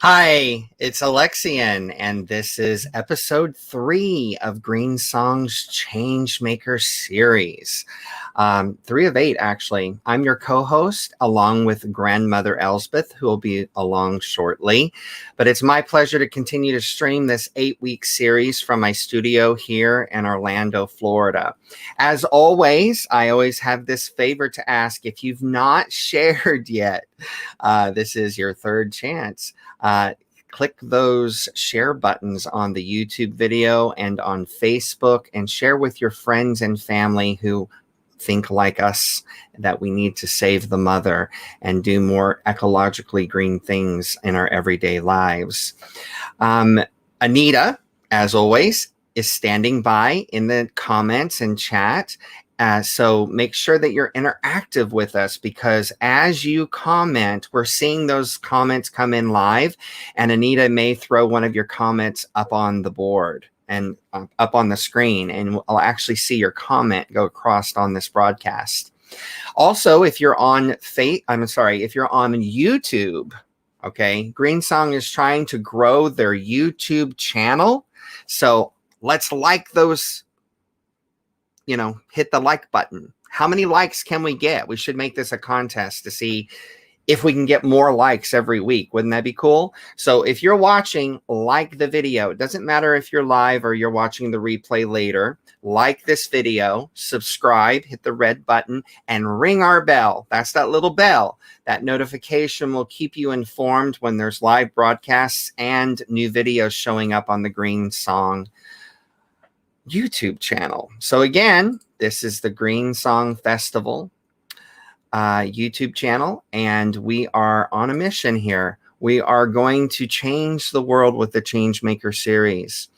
Hi, it's Alexian, and this is episode 3 of GreenSong's Changemaker series. 3 of 8, actually. I'm your co-host, along with Grandmother Elspeth, who will be along shortly. But it's my pleasure to continue to stream this 8-week series from my studio here in Orlando, Florida. As always, I always have this favor to ask. If you've not shared yet, this is your third chance. Click those share buttons on the YouTube video and on Facebook and share with your friends and family who think like us that we need to save the mother and do more ecologically green things in our everyday lives. Anita, as always, is standing by in the comments and chat. So make sure that you're interactive with us, because as you comment, we're seeing those comments come in live, and Anita may throw one of your comments up on the board and up on the screen, and I'll actually see your comment go across on this broadcast. Also, if you're on if you're on YouTube, okay, GreenSong is trying to grow their YouTube channel. So let's like those, hit the like button. How many likes can we get? We should make this a contest to see if we can get more likes every week. Wouldn't that be cool? So if you're watching, like the video. It doesn't matter if you're live or you're watching the replay later. Like this video, subscribe, hit the red button, and ring our bell. That's that little bell. That notification will keep you informed when there's live broadcasts and new videos showing up on the GreenSong YouTube channel. So again, this is the GreenSong Festival YouTube channel, and we are on a mission here. We are going to change the world with the Changemaker series.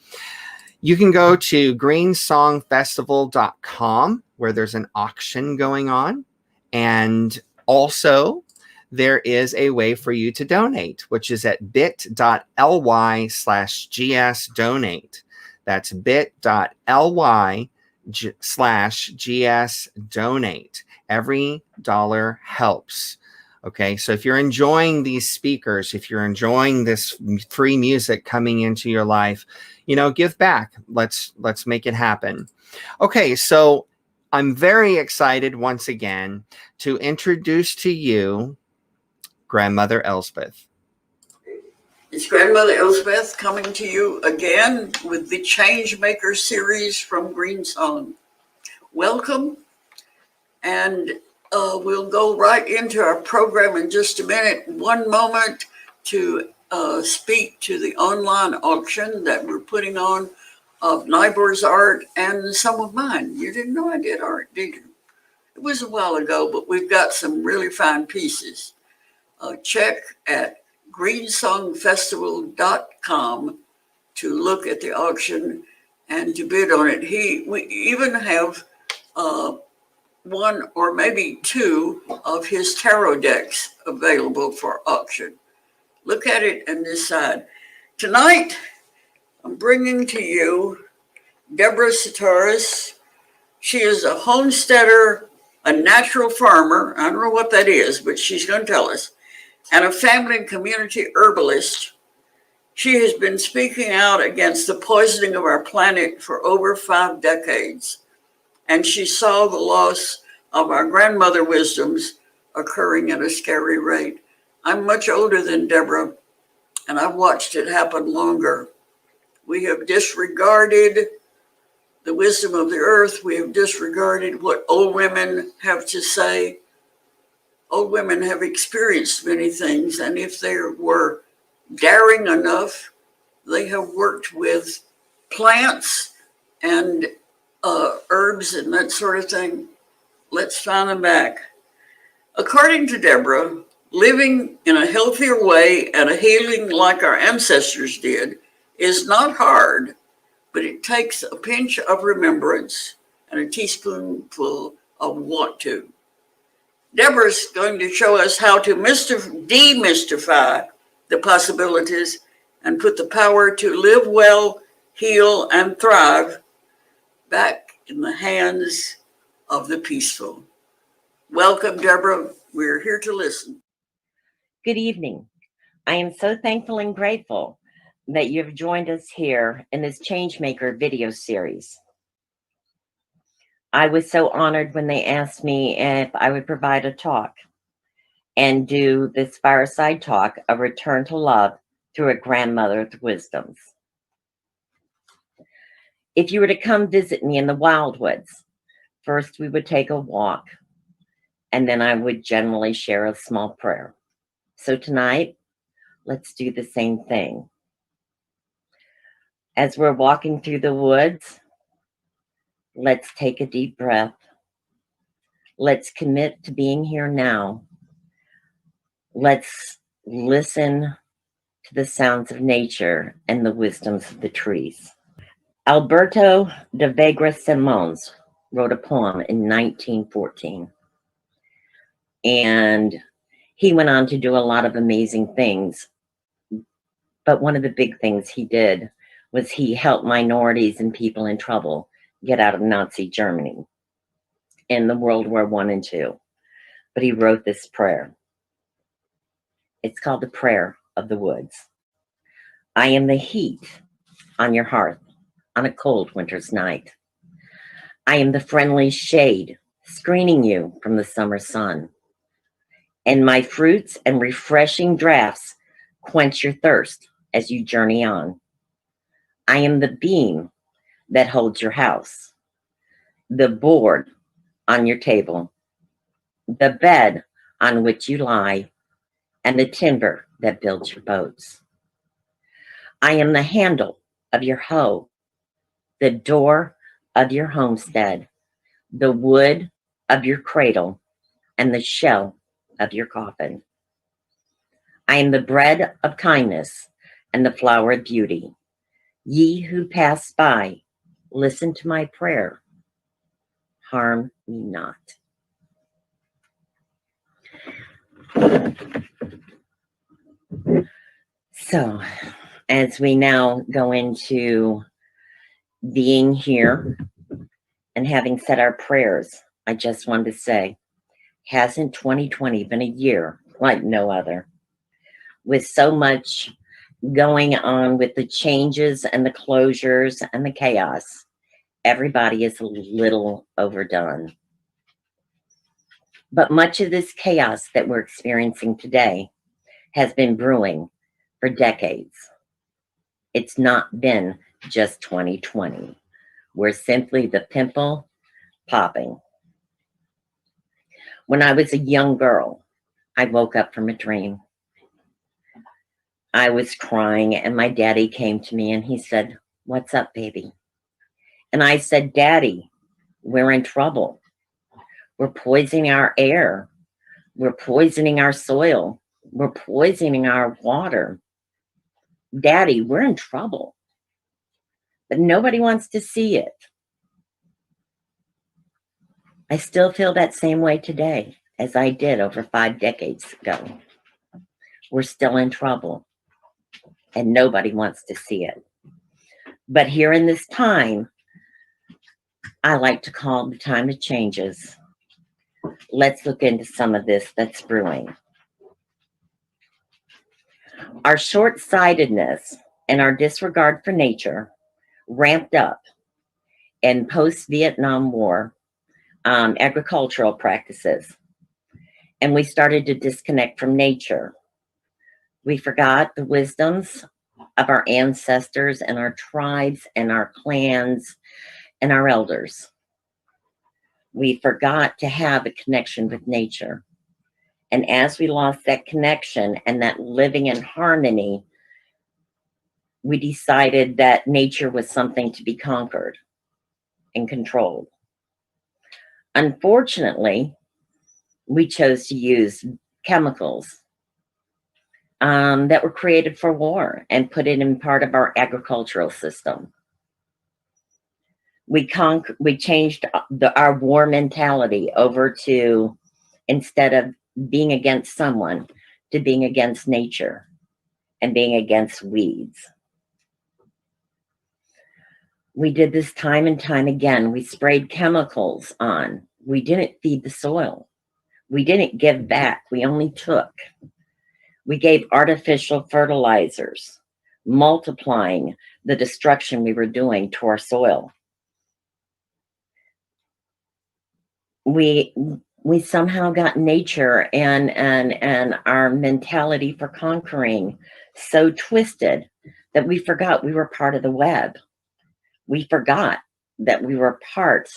You can go to greensongfestival.com, where there's an auction going on, and also there is a way for you to donate, which is at bit.ly/gsdonate. That's bit.ly/gsdonate. Every dollar helps. Okay, so if you're enjoying these speakers, if you're enjoying this free music coming into your life, give back. Let's make it happen. Okay, so I'm very excited once again to introduce to you Grandmother Elspeth. It's Grandmother Elspeth coming to you again with the Changemaker series from GreenSong. Welcome, and we'll go right into our program in just a minute. One moment to speak to the online auction that we're putting on of Nybor's art and some of mine. You didn't know I did art, did you? It was a while ago, but we've got some really fine pieces. Check at greensongfestival.com to look at the auction and to bid on it. We even have one or maybe two of his tarot decks available for auction. Look at it and decide. Tonight, I'm bringing to you Debra Sitorius. She is a homesteader, a natural farmer. I don't know what that is, but she's going to tell us. And a family and community herbalist. She has been speaking out against the poisoning of our planet for over 5 decades. And she saw the loss of our grandmother wisdoms occurring at a scary rate. I'm much older than Debra, and I've watched it happen longer. We have disregarded the wisdom of the earth. We have disregarded what old women have to say. Old women have experienced many things, and if they were daring enough, they have worked with plants and herbs and that sort of thing. Let's find them back. According to Debra, living in a healthier way and a healing like our ancestors did is not hard, but it takes a pinch of remembrance and a teaspoonful of want to. Deborah's going to show us how to demystify the possibilities and put the power to live well, heal, and thrive back in the hands of the peaceful. Welcome, Debra. We're here to listen. Good evening. I am so thankful and grateful that you have joined us here in this Changemaker video series. I was so honored when they asked me if I would provide a talk and do this fireside talk of return to love through a grandmother's wisdoms. If you were to come visit me in the wildwoods, first we would take a walk, and then I would generally share a small prayer. So tonight, let's do the same thing. As we're walking through the woods, let's take a deep breath. Let's commit to being here now. Let's listen to the sounds of nature and the wisdoms of the trees. Alberto de Vega Simons wrote a poem in 1914. And he went on to do a lot of amazing things. But one of the big things he did was he helped minorities and people in trouble get out of Nazi Germany in the World War I and II. But he wrote this prayer. It's called the Prayer of the Woods. I am the heat on your hearth on a cold winter's night. I am the friendly shade screening you from the summer sun. And my fruits and refreshing draughts quench your thirst as you journey on. I am the beam that holds your house, the board on your table, the bed on which you lie, and the timber that builds your boats. I am the handle of your hoe, the door of your homestead, the wood of your cradle, and the shell of your coffin. I am the bread of kindness and the flower of beauty. Ye who pass by, listen to my prayer. Harm me not. So, as we now go into being here and having said our prayers, I just wanted to say, hasn't 2020 been a year like no other? With so much going on with the changes and the closures and the chaos, everybody is a little overdone. But much of this chaos that we're experiencing today has been brewing for decades. It's not been just 2020. We're simply the pimple popping. When I was a young girl, I woke up from a dream. I was crying and my daddy came to me and he said, "What's up, baby?" And I said, "Daddy, we're in trouble. We're poisoning our air. We're poisoning our soil. We're poisoning our water. Daddy, we're in trouble." But nobody wants to see it. I still feel that same way today as I did over 5 decades ago. We're still in trouble and nobody wants to see it. But here in this time, I like to call the time of changes. Let's look into some of this that's brewing. Our short-sightedness and our disregard for nature ramped up in post-Vietnam War agricultural practices. And we started to disconnect from nature. We forgot the wisdoms of our ancestors and our tribes and our clans and our elders. We forgot to have a connection with nature. And as we lost that connection and that living in harmony, we decided that nature was something to be conquered and controlled. Unfortunately, we chose to use chemicals that were created for war and put it in part of our agricultural system. We changed our war mentality over to, instead of being against someone, to being against nature and being against weeds. We did this time and time again. We sprayed chemicals on. We didn't feed the soil. We didn't give back. We only took. We gave artificial fertilizers, multiplying the destruction we were doing to our soil. We somehow got nature and our mentality for conquering so twisted that we forgot we were part of the web. We forgot that we were part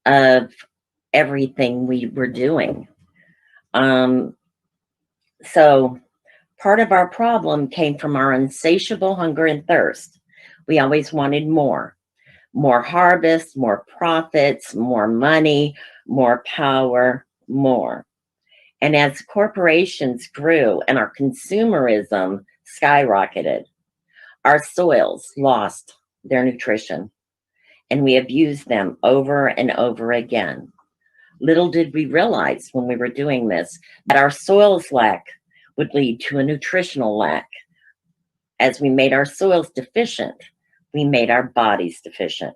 of everything we were doing. So part of our problem came from our insatiable hunger and thirst. We always wanted more harvest, more profits, more money, more power, more. And as corporations grew and our consumerism skyrocketed, our soils lost their nutrition, and we abused them over and over again. Little did we realize when we were doing this that our soils lack would lead to a nutritional lack. As we made our soils deficient, we made our bodies deficient.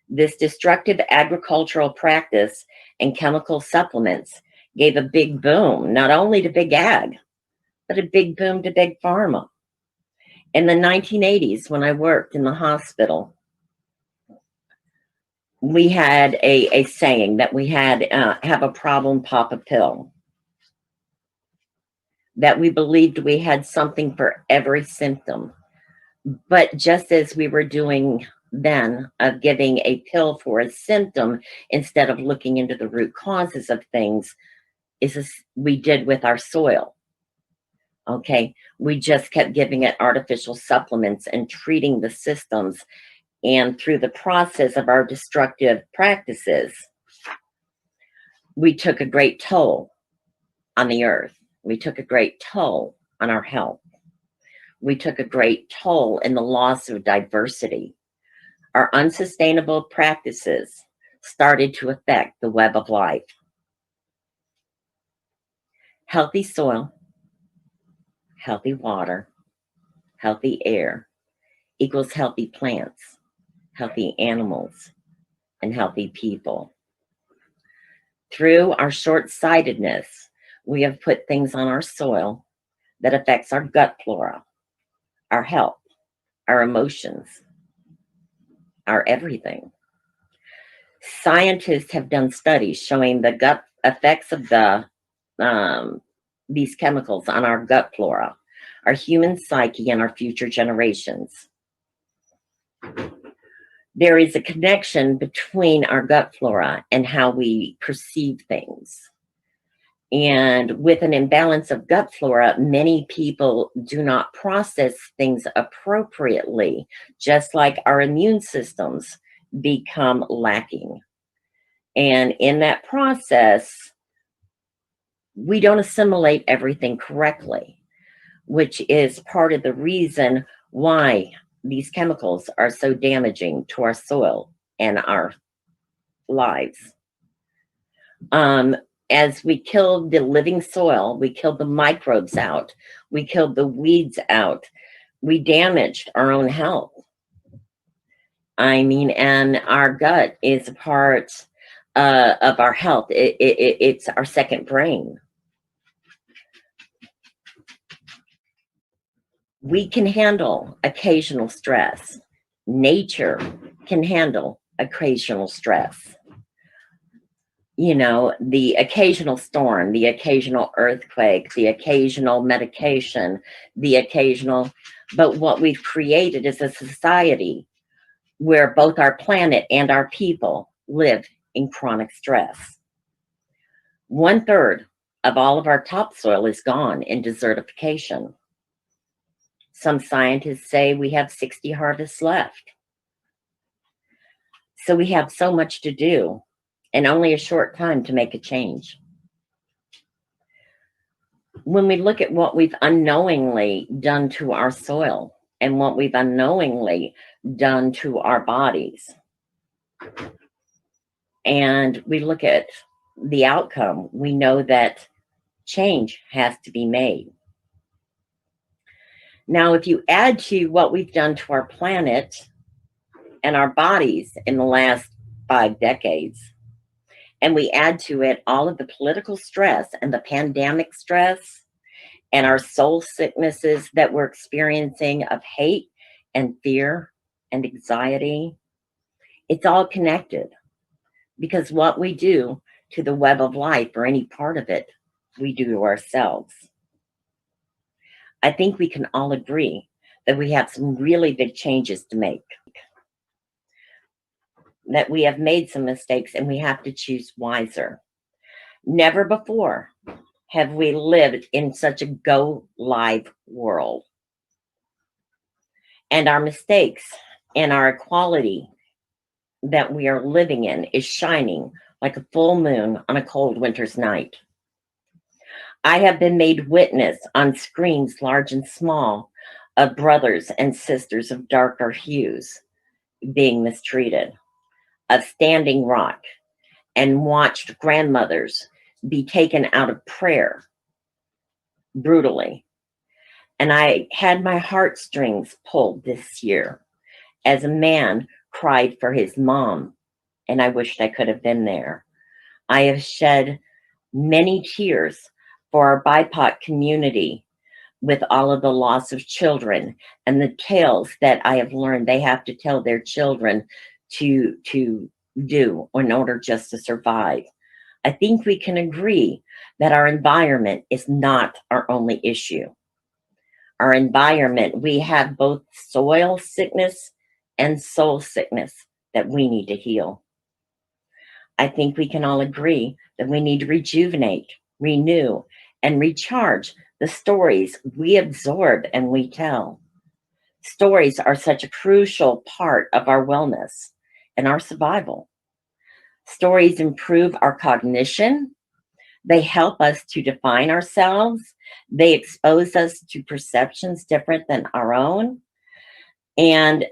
This destructive agricultural practice and chemical supplements gave a big boom, not only to big ag, but a big boom to big pharma. In the 1980s, when I worked in the hospital, we had a saying that we had have a problem, pop a pill. That we believed we had something for every symptom. But just as we were doing then of giving a pill for a symptom instead of looking into the root causes of things, we did with our soil. Okay, we just kept giving it artificial supplements and treating the systems. And through the process of our destructive practices, we took a great toll on the earth. We took a great toll on our health. We took a great toll in the loss of diversity. Our unsustainable practices started to affect the web of life. Healthy soil, healthy water, healthy air equals healthy plants, healthy animals, and healthy people. Through our short-sightedness, we have put things on our soil that affects our gut flora, our health, our emotions, our everything. Scientists have done studies showing the gut effects of these chemicals on our gut flora, our human psyche, and our future generations. There is a connection between our gut flora and how we perceive things. And with an imbalance of gut flora, many people do not process things appropriately, just like our immune systems become lacking. And in that process, we don't assimilate everything correctly, which is part of the reason why these chemicals are so damaging to our soil and our lives. As we killed the living soil, we killed the microbes out, we killed the weeds out, we damaged our own health. I mean, and our gut is a part of our health. It's our second brain. We can handle occasional stress. Nature can handle occasional stress. You know, the occasional storm, the occasional earthquake, the occasional medication, but what we've created is a society where both our planet and our people live in chronic stress. 1/3 of all of our topsoil is gone in desertification. Some scientists say we have 60 harvests left. So we have so much to do and only a short time to make a change. When we look at what we've unknowingly done to our soil and what we've unknowingly done to our bodies, and we look at the outcome, we know that change has to be made. Now, if you add to what we've done to our planet and our bodies in the last 5 decades, and we add to it all of the political stress and the pandemic stress and our soul sicknesses that we're experiencing of hate and fear and anxiety, it's all connected, because what we do to the web of life, or any part of it, we do to ourselves. I think we can all agree that we have some really big changes to make, that we have made some mistakes and we have to choose wiser. Never before have we lived in such a go live world. And our mistakes and our equality that we are living in is shining like a full moon on a cold winter's night. I have been made witness on screens large and small of brothers and sisters of darker hues being mistreated, of Standing Rock, and watched grandmothers be taken out of prayer brutally. And I had my heartstrings pulled this year as a man cried for his mom, and I wished I could have been there. I have shed many tears for our BIPOC community with all of the loss of children and the tales that I have learned they have to tell their children to do in order just to survive. I think we can agree that our environment is not our only issue. Our environment, we have both soil sickness and soul sickness that we need to heal. I think we can all agree that we need to rejuvenate, renew, and recharge the stories we absorb and we tell. Stories are such a crucial part of our wellness and our survival. Stories improve our cognition. They help us to define ourselves. They expose us to perceptions different than our own. And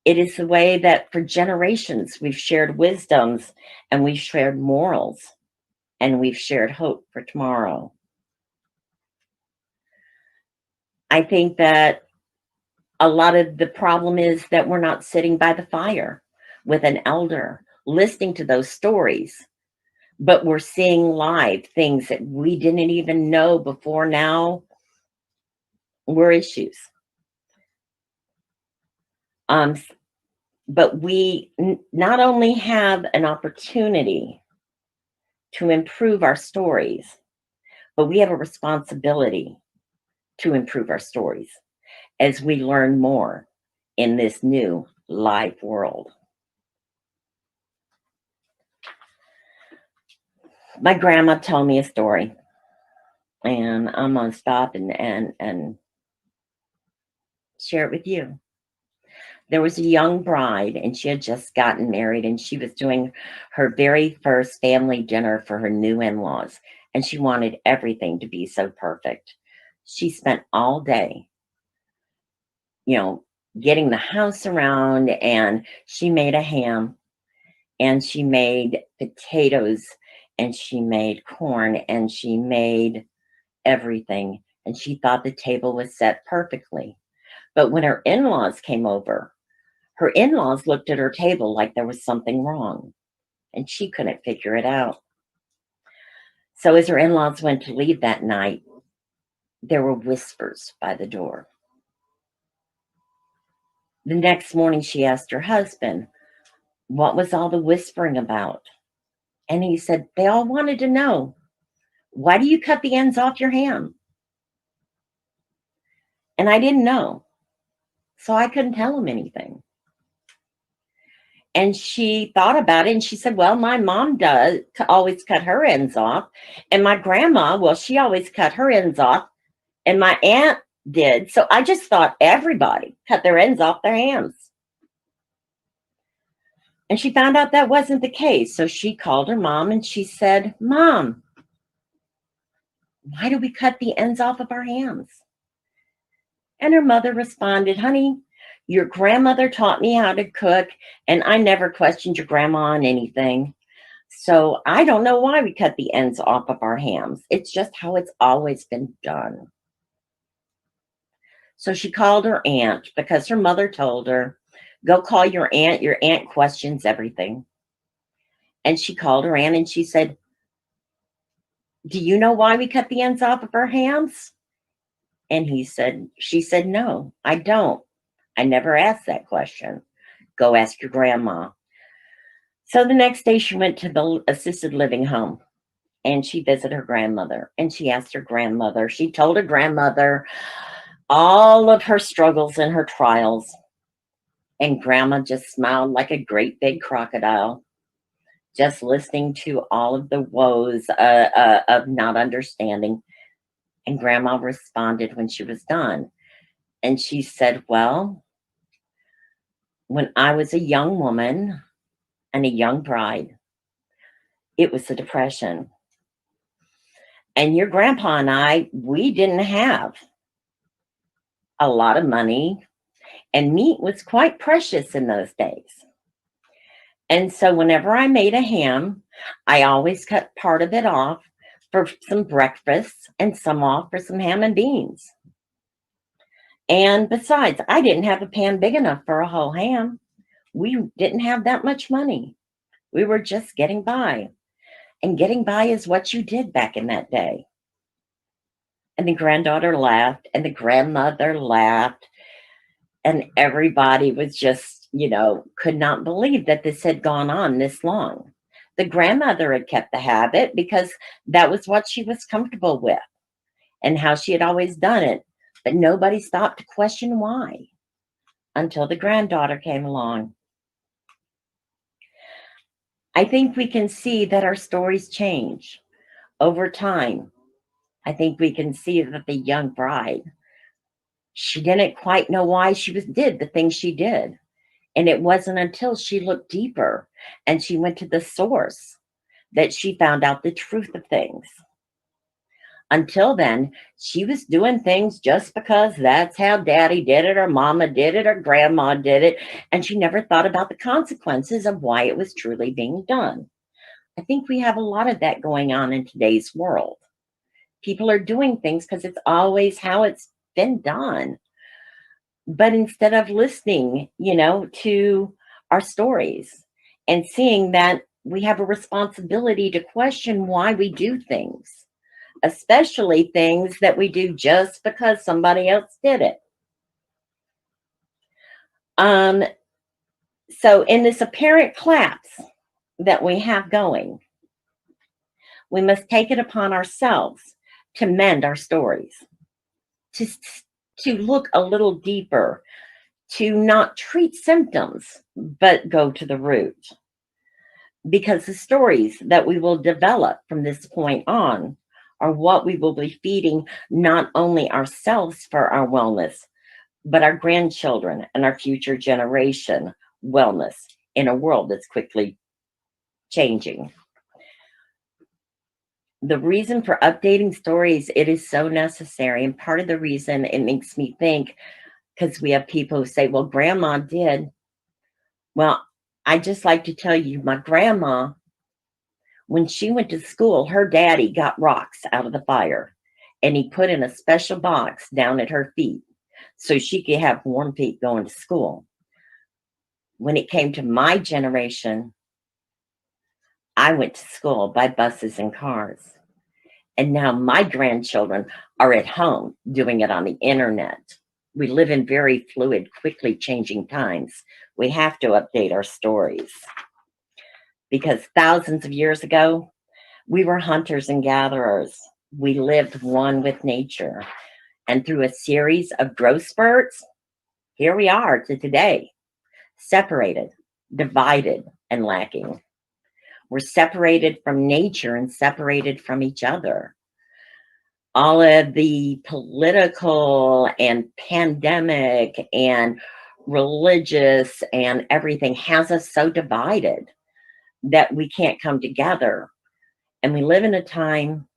it is the way that for generations we've shared wisdoms and we've shared morals and we've shared hope for tomorrow. I think that a lot of the problem is that we're not sitting by the fire with an elder, listening to those stories, but we're seeing live things that we didn't even know before now were issues. But we not only have an opportunity to improve our stories, but we have a responsibility to improve our stories as we learn more in this new live world. My grandma told me a story, and I'm gonna stop and share it with you. There was a young bride, and she had just gotten married, and she was doing her very first family dinner for her new in-laws, and she wanted everything to be so perfect. She spent all day, getting the house around, and she made a ham, and she made potatoes, and she made corn, and she made everything, and she thought the table was set perfectly. But when her in-laws came over, her in-laws looked at her table like there was something wrong, and she couldn't figure it out. So as her in-laws went to leave that night, there were whispers by the door. The next morning, she asked her husband, what was all the whispering about? And he said, they all wanted to know, why do you cut the ends off your ham? And I didn't know, so I couldn't tell him anything. And she thought about it, and she said, well, my mom always cut her ends off. And my grandma, well, she always cut her ends off. And my aunt did. So I just thought everybody cut their ends off their hams. And she found out that wasn't the case. So she called her mom and she said, Mom, why do we cut the ends off of our hams? And her mother responded, honey, your grandmother taught me how to cook, and I never questioned your grandma on anything. So I don't know why we cut the ends off of our hams. It's just how it's always been done. So she called her aunt because her mother told her, go call your aunt. Your aunt questions everything. And she called her aunt and she said, do you know why we cut the ends off of our hams? And she said, no, I don't. I never asked that question. Go ask your grandma. So the next day she went to the assisted living home and she visited her grandmother, and she asked her grandmother, she told her grandmother all of her struggles and her trials. And grandma just smiled like a great big crocodile, just listening to all of the woes of not understanding. And grandma responded when she was done. And she said, well, when I was a young woman and a young bride, it was the Depression. And your grandpa and I, we didn't have a lot of money, and meat was quite precious in those days. And so whenever I made a ham, I always cut part of it off for some breakfast and some off for some ham and beans. And besides, I didn't have a pan big enough for a whole ham. We didn't have that much money. We were just getting by. And getting by is what you did back in that day. And the granddaughter laughed, and the grandmother laughed, and everybody was just, could not believe that this had gone on this long. The grandmother had kept the habit because that was what she was comfortable with and how she had always done it. But nobody stopped to question why until the granddaughter came along. I think we can see that our stories change over time. I think we can see that the young bride, she didn't quite know why she did the things she did. And it wasn't until she looked deeper and she went to the source that she found out the truth of things. Until then, she was doing things just because that's how daddy did it, or mama did it, or grandma did it. And she never thought about the consequences of why it was truly being done. I think we have a lot of that going on in today's world. People are doing things because it's always how it's been done. But instead of listening, to our stories and seeing that we have a responsibility to question why we do things, especially things that we do just because somebody else did it. So in this apparent collapse that we have going, we must take it upon ourselves to mend our stories, to look a little deeper, to not treat symptoms, but go to the root. Because the stories that we will develop from this point on are what we will be feeding not only ourselves for our wellness, but our grandchildren and our future generation wellness in a world that's quickly changing. The reason for updating stories, it is so necessary. And part of the reason it makes me think, because we have people who say, well, grandma did. Well, I just like to tell you, my grandma, when she went to school, her daddy got rocks out of the fire and he put in a special box down at her feet so she could have warm feet going to school. When it came to my generation, I went to school by buses and cars. And now my grandchildren are at home doing it on the internet. We live in very fluid, quickly changing times. We have to update our stories. Because thousands of years ago, we were hunters and gatherers. We lived one with nature. And through a series of growth spurts, here we are to today, separated, divided, and lacking. We're separated from nature and separated from each other. All of the political and pandemic and religious and everything has us so divided that we can't come together. And we live in a time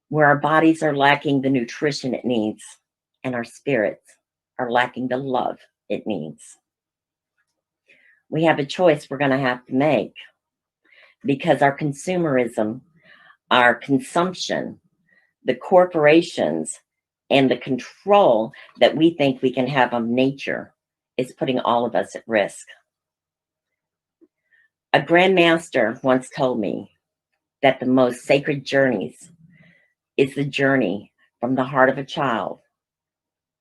where our bodies are lacking the nutrition it needs and our spirits are lacking the love it needs. We have a choice we're going to have to make because our consumerism, our consumption, the corporations, and the control that we think we can have of nature is putting all of us at risk. A grandmaster once told me that the most sacred journeys is the journey from the heart of a child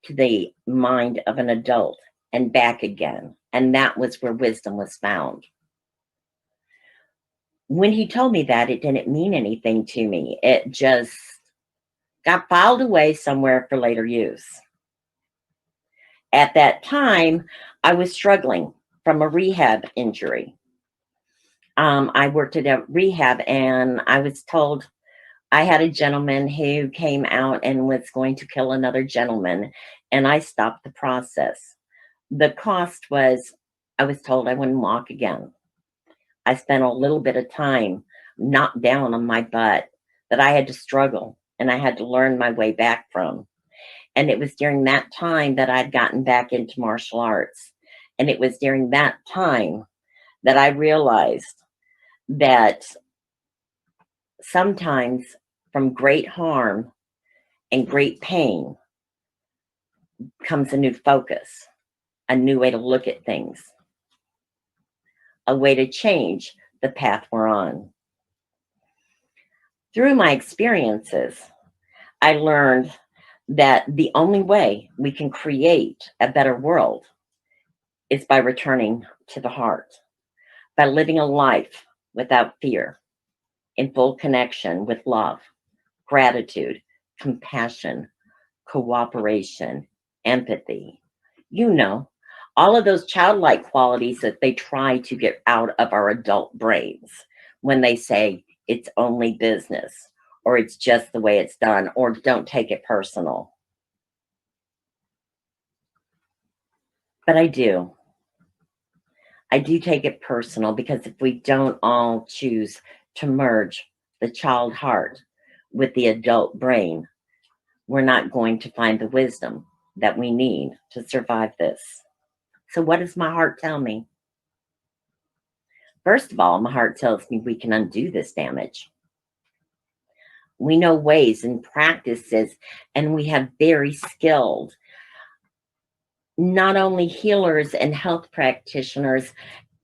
to the mind of an adult and back again. And that was where wisdom was found. When he told me that, it didn't mean anything to me. It just got filed away somewhere for later use. At that time, I was struggling from a rehab injury. I worked at a rehab, and I was told I had a gentleman who came out and was going to kill another gentleman, and I stopped the process. The cost was, I was told I wouldn't walk again. I spent a little bit of time knocked down on my butt that I had to struggle and I had to learn my way back from. And it was during that time that I'd gotten back into martial arts. And it was during that time that I realized that sometimes from great harm and great pain comes a new focus, a new way to look at things, a way to change the path we're on. Through my experiences, I learned that the only way we can create a better world is by returning to the heart, by living a life without fear, in full connection with love, gratitude, compassion, cooperation, empathy. You know, all of those childlike qualities that they try to get out of our adult brains when they say it's only business, or it's just the way it's done, or don't take it personal. But I do. I do take it personal, because if we don't all choose to merge the child heart with the adult brain, we're not going to find the wisdom that we need to survive this. So what does my heart tell me? First of all, my heart tells me we can undo this damage. We know ways and practices, and we have very skilled, not only healers and health practitioners,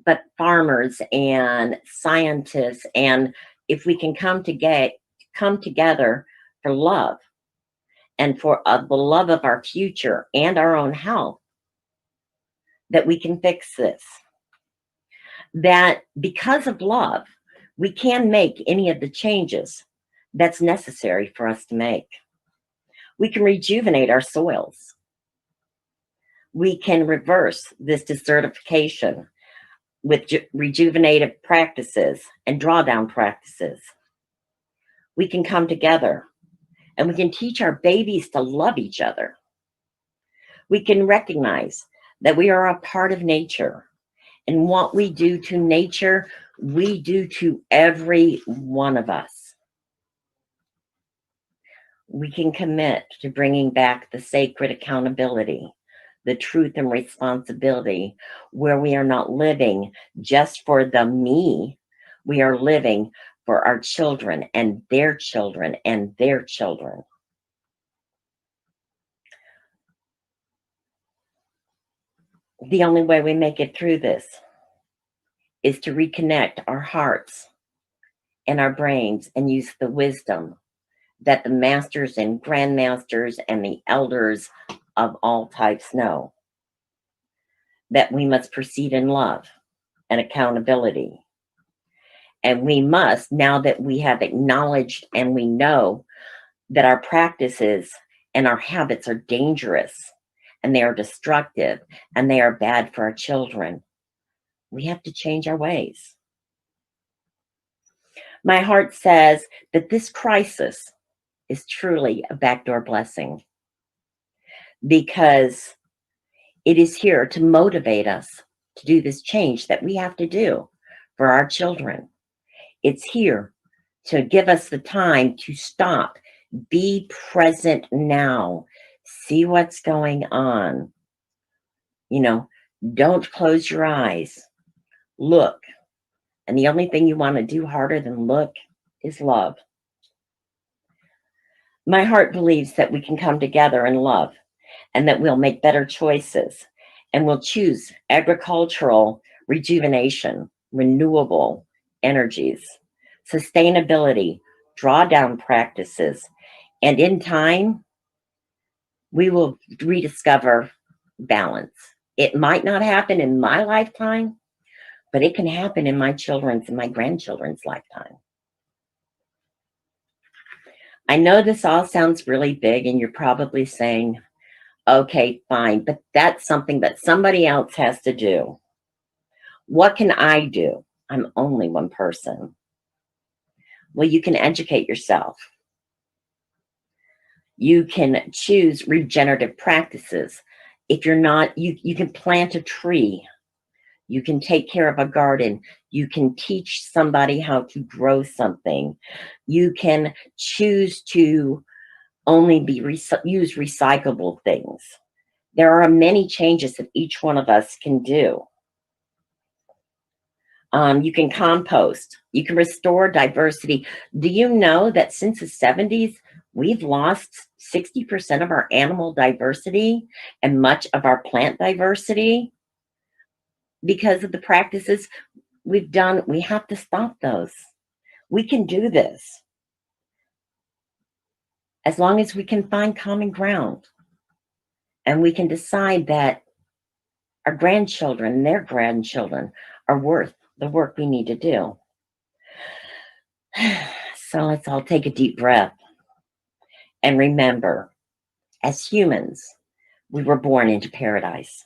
but farmers and scientists. And if we can come together for love and for the love of our future and our own health, that we can fix this. That because of love, we can make any of the changes that's necessary for us to make. We can rejuvenate our soils. We can reverse this desertification with rejuvenative practices and drawdown practices. We can come together and we can teach our babies to love each other. We can recognize that we are a part of nature, and what we do to nature, we do to every one of us. We can commit to bringing back the sacred accountability, the truth and responsibility, where we are not living just for the me, we are living for our children and their children and their children. The only way we make it through this is to reconnect our hearts and our brains and use the wisdom that the masters and grandmasters and the elders of all types know. That we must proceed in love and accountability. And we must, now that we have acknowledged and we know that our practices and our habits are dangerous and they are destructive and they are bad for our children, we have to change our ways. My heart says that this crisis is truly a backdoor blessing, because it is here to motivate us to do this change that we have to do for our children. It's here to give us the time to stop, be present now, see what's going on. You know, don't close your eyes, look. And the only thing you want to do harder than look is love. My heart believes that we can come together in love, and that we'll make better choices, and we'll choose agricultural rejuvenation, renewable energies, sustainability, drawdown practices, And in time, we will rediscover balance. It might not happen in my lifetime, but it can happen in my children's and my grandchildren's lifetime. I know this all sounds really big, and you're probably saying, okay, fine, but that's something that somebody else has to do. What can I do? I'm only one person. Well, you can educate yourself. You can choose regenerative practices. If you're not, you can plant a tree. You can take care of a garden. You can teach somebody how to grow something. You can choose to only use recyclable things. There are many changes that each one of us can do. You can compost. You can restore diversity. Do you know that since the 70s, we've lost 60% of our animal diversity and much of our plant diversity because of the practices we've done? We have to stop those. We can do this as long as we can find common ground, and we can decide that our grandchildren and their grandchildren are worth the work we need to do. So let's all take a deep breath and remember, as humans, we were born into paradise.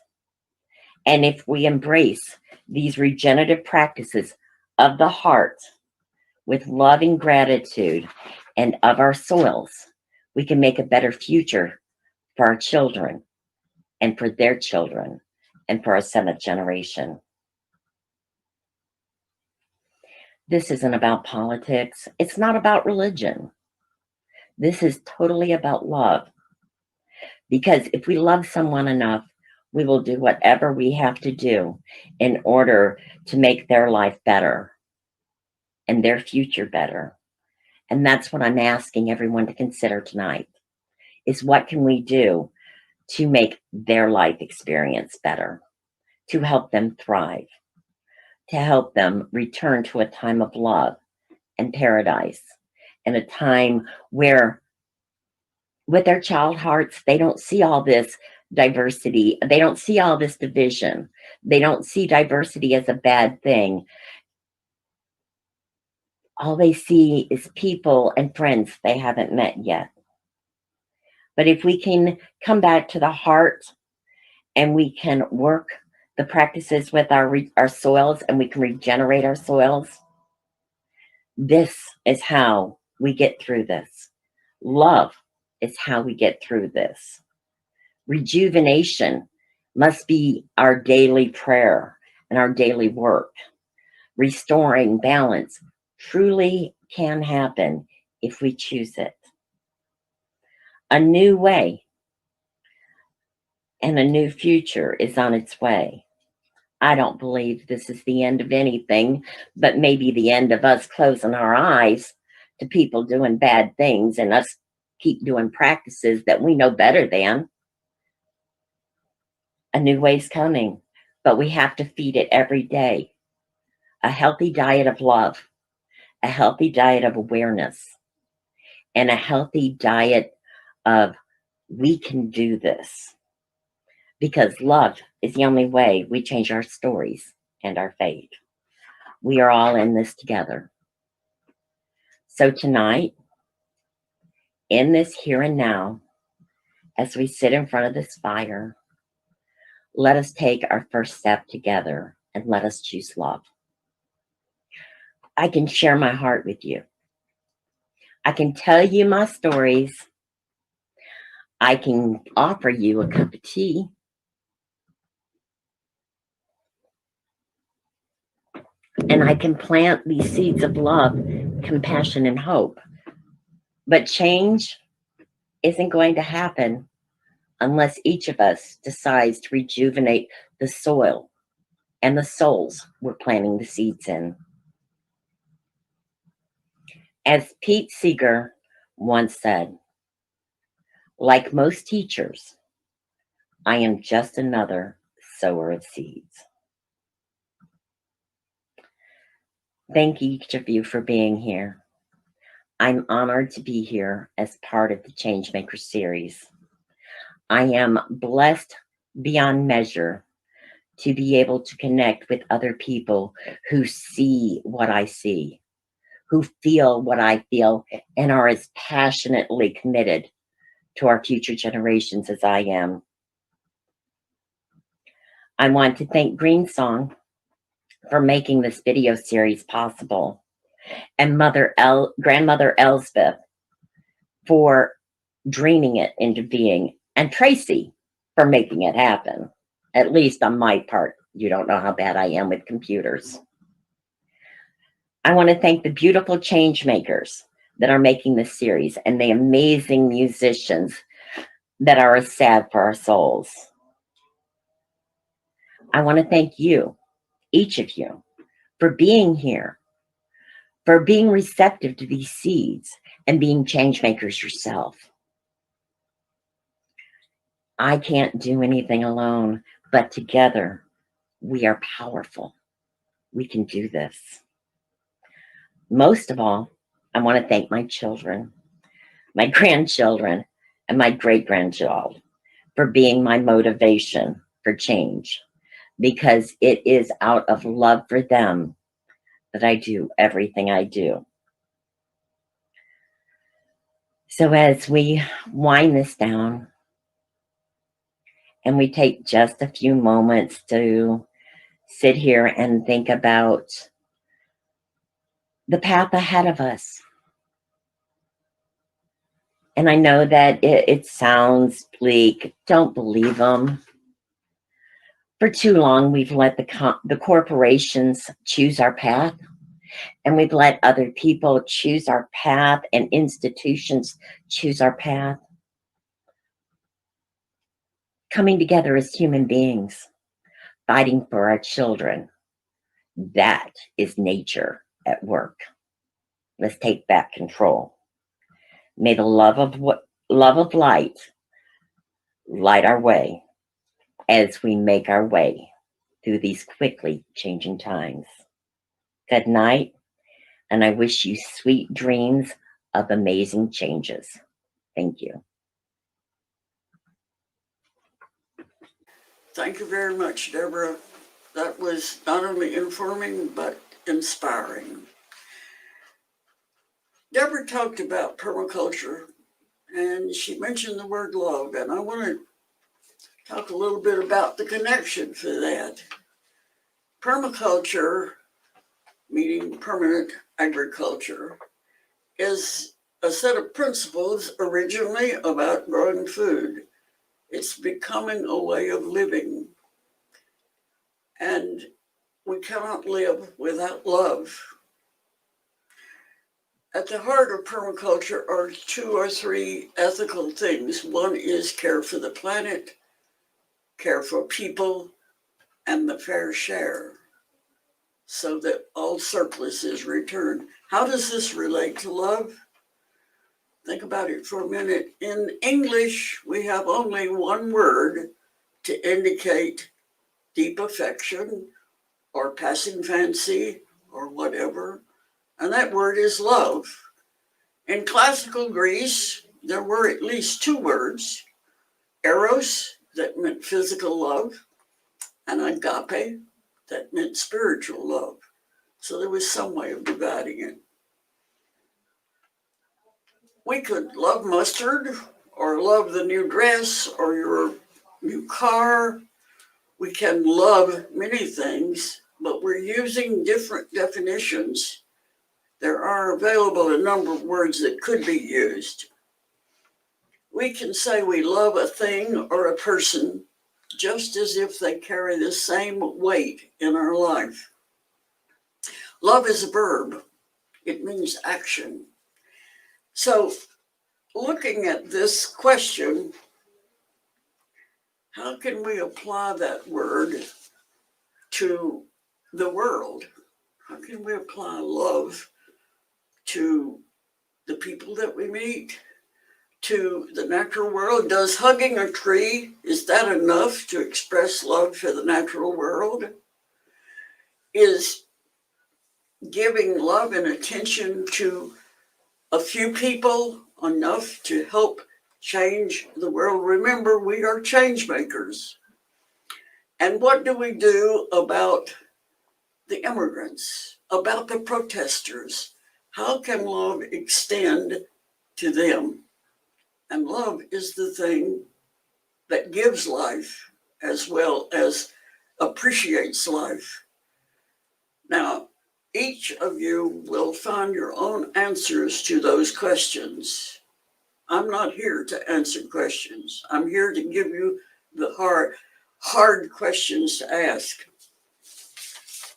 And if we embrace these regenerative practices of the heart with loving gratitude and of our soils, we can make a better future for our children and for their children and for our 7th generation. This isn't about politics. It's not about religion. This is totally about love. Because if we love someone enough, we will do whatever we have to do in order to make their life better and their future better. And that's what I'm asking everyone to consider tonight, is what can we do to make their life experience better, to help them thrive, to help them return to a time of love and paradise, and a time where with their child hearts, they don't see all this diversity. They don't see all this division. They don't see diversity as a bad thing. All they see is people and friends they haven't met yet. But if we can come back to the heart and we can work the practices with our soils, and we can regenerate our soils, this is how we get through this. Love is how we get through this. Rejuvenation must be our daily prayer and our daily work. Restoring balance truly can happen if we choose it. A new way and a new future is on its way. I don't believe this is the end of anything, but maybe the end of us closing our eyes to people doing bad things and us keep doing practices that we know better than. A new way's coming, but we have to feed it every day. A healthy diet of love, a healthy diet of awareness, and a healthy diet of we can do this. Because love is the only way we change our stories and our fate. We are all in this together. So tonight, in this here and now, as we sit in front of this fire, let us take our first step together and let us choose love. I can share my heart with you. I can tell you my stories. I can offer you a cup of tea. And I can plant these seeds of love, compassion, and hope. But change isn't going to happen unless each of us decides to rejuvenate the soil and the souls we're planting the seeds in. As Pete Seeger once said, like most teachers, I am just another sower of seeds. Thank each of you for being here. I'm honored to be here as part of the Changemaker series. I am blessed beyond measure to be able to connect with other people who see what I see, who feel what I feel, and are as passionately committed to our future generations as I am. I want to thank GreenSong for making this video series possible, and Grandmother Elspeth for dreaming it into being, and Tracy for making it happen. At least on my part. You don't know how bad I am with computers. I want to thank the beautiful change makers that are making this series and the amazing musicians that are a salve for our souls. I want to thank you, each of you, for being here, for being receptive to these seeds and being change makers yourself. I can't do anything alone, but together we are powerful. We can do this. Most of all, I want to thank my children, my grandchildren, and my great-grandchild for being my motivation for change, because it is out of love for them that I do everything I do. So as we wind this down and we take just a few moments to sit here and think about the path ahead of us. And I know that it sounds bleak. Don't believe them. For too long, we've let the corporations choose our path, and we've let other people choose our path, and institutions choose our path. Coming together as human beings, fighting for our children, that is nature at work. Let's take back control. May the love of light light our way as we make our way through these quickly changing times. Good night, and I wish you sweet dreams of amazing changes. Thank you. Thank you very much, Deborah. That was not only informing, but inspiring. Deborah talked about permaculture, and she mentioned the word love, and I want to talk a little bit about the connection for that. Permaculture, meaning permanent agriculture, is a set of principles originally about growing food. It's becoming a way of living. And we cannot live without love. At the heart of permaculture are 2 or 3 ethical things. One is care for the planet, care for people, and the fair share, so that all surplus is returned. How does this relate to love? Think about it for a minute. In English, we have only one word to indicate deep affection or passing fancy or whatever, and that word is love. In classical Greece, there were at least 2 words, eros, that meant physical love, and agape, that meant spiritual love. So there was some way of dividing it. We could love mustard or love the new dress or your new car. We can love many things, but we're using different definitions. There are available a number of words that could be used. We can say we love a thing or a person just as if they carry the same weight in our life. Love is a verb. It means action. So, looking at this question, how can we apply that word to the world? How can we apply love to the people that we meet, to the natural world? Does hugging a tree, is that enough to express love for the natural world? Is giving love and attention to a few people enough to help change the world. Remember, we are change makers. And what do we do about the immigrants, about the protesters? How can love extend to them? And love is the thing that gives life as well as appreciates life. Now, each of you will find your own answers to those questions. I'm not here to answer questions. I'm here to give you the hard questions to ask.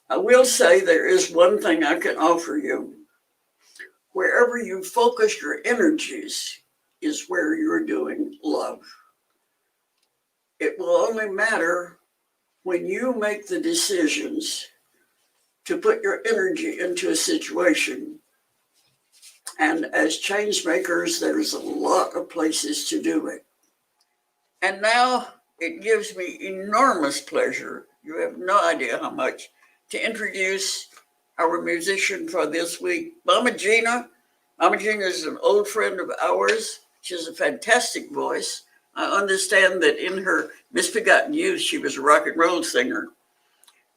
I will say there is one thing I can offer you. Wherever you focus your energies is where you're doing love. It will only matter when you make the decisions to put your energy into a situation. And as change makers, there's a lot of places to do it. And now it gives me enormous pleasure, you have no idea how much, to introduce our musician for this week, Mama Gina. Mama Gina is an old friend of ours. She has a fantastic voice. I understand that in her misbegotten youth, she was a rock and roll singer.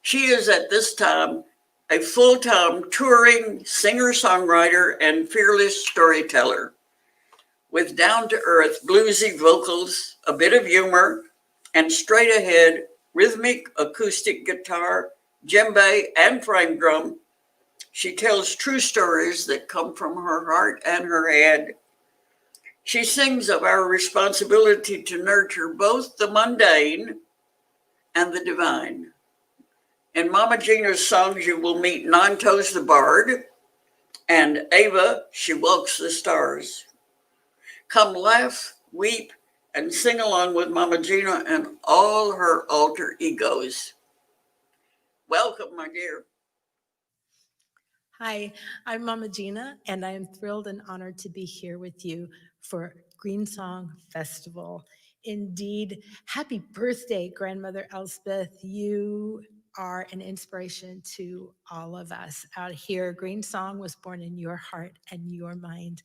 She is at this time a full-time touring singer-songwriter and fearless storyteller with down-to-earth bluesy vocals, a bit of humor, and straight-ahead rhythmic acoustic guitar, djembe, and frame drum. She tells true stories that come from her heart and her head. She sings of our responsibility to nurture both the mundane and the divine. In Mama Gina's songs, you will meet Nine Toes the Bard and Ava, She Walks the Stars. Come laugh, weep, and sing along with Mama Gina and all her alter egos. Welcome, my dear. Hi, I'm Mama Gina, and I am thrilled and honored to be here with you for GreenSong Festival. Indeed, happy birthday, Grandmother Elspeth. You are an inspiration to all of us out here. GreenSong was born in your heart and your mind,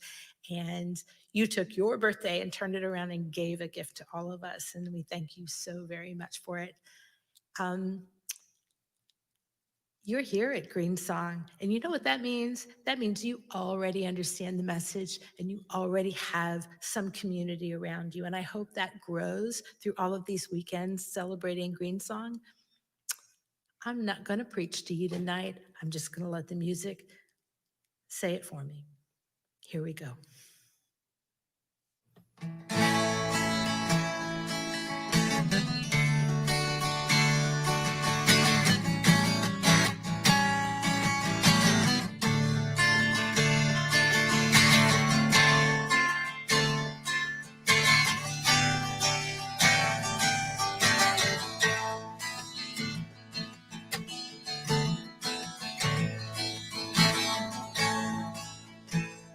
and you took your birthday and turned it around and gave a gift to all of us, and we thank you so very much for it. You're here at GreenSong, and you know what that means? That means you already understand the message and you already have some community around you. And I hope that grows through all of these weekends celebrating GreenSong. I'm not going to preach to you tonight. I'm just going to let the music say it for me. Here we go.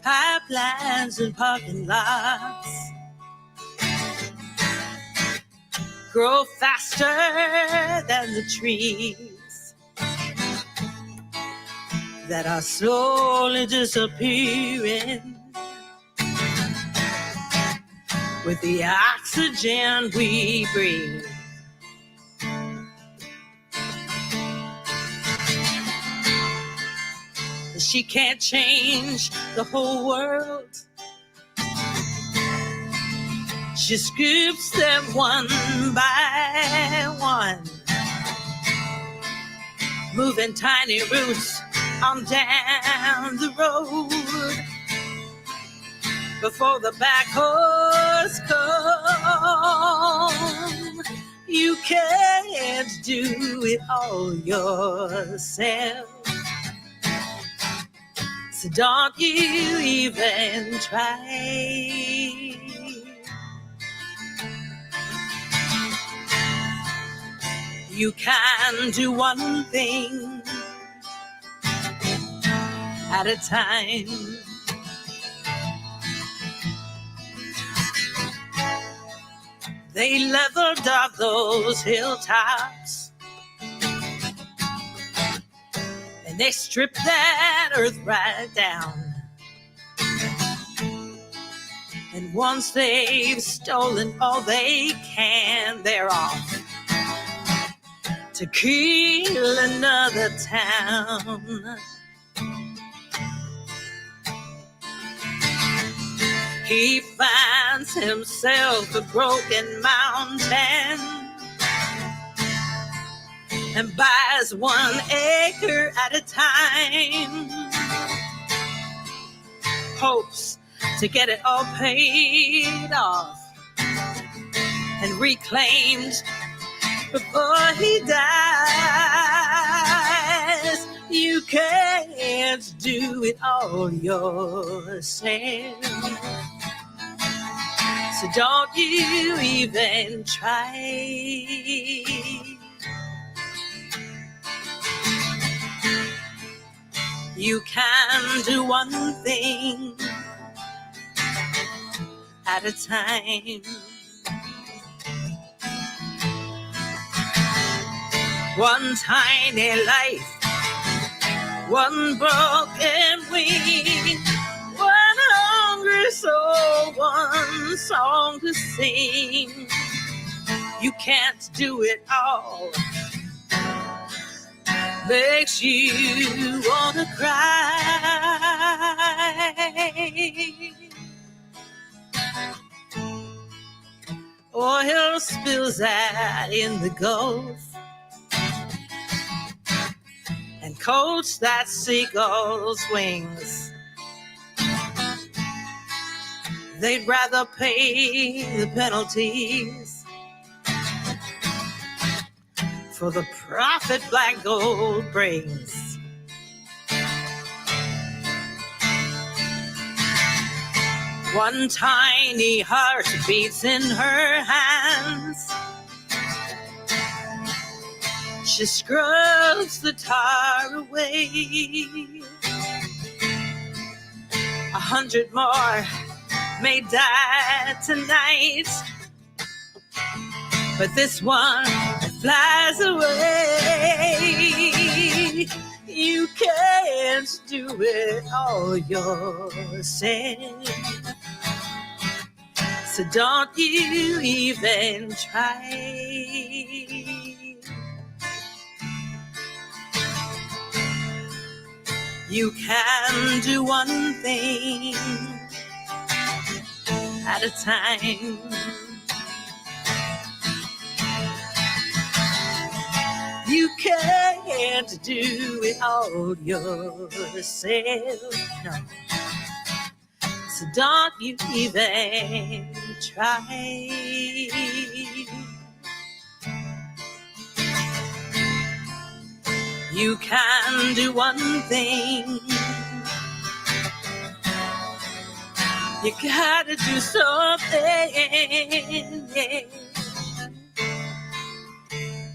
Pipelines and parking lots grow faster than the trees that are slowly disappearing with the oxygen we breathe. She can't change the whole world. She scoops them one by one, moving tiny roots on down the road before the backhoes come. You can't do it all yourself, so don't you even try. You can do one thing at a time. They leveled up those hilltops and they stripped that earth right down. once they've stolen all they can, they're off to kill another town. He finds himself a broken mountain and buys 1 acre at a time. Hopes to get it all paid off and reclaimed before he dies. You can't do it all yourself, so don't you even try. You can do one thing at a time. One tiny life, one broken wing, one hungry soul, one song to sing. You can't do it all. Makes you wanna cry. Oil spills out in the Gulf and coats that seagull's wings. They'd rather pay the penalties for the profit black gold brings. One tiny heart beats in her hands. She scrubs the tar away. 100 more may die tonight, but this one flies away. You can't do it all yourself, so don't you even try. You can do one thing at a time. You can't do it all yourself, no. So don't you even try. You can do one thing. You gotta do something.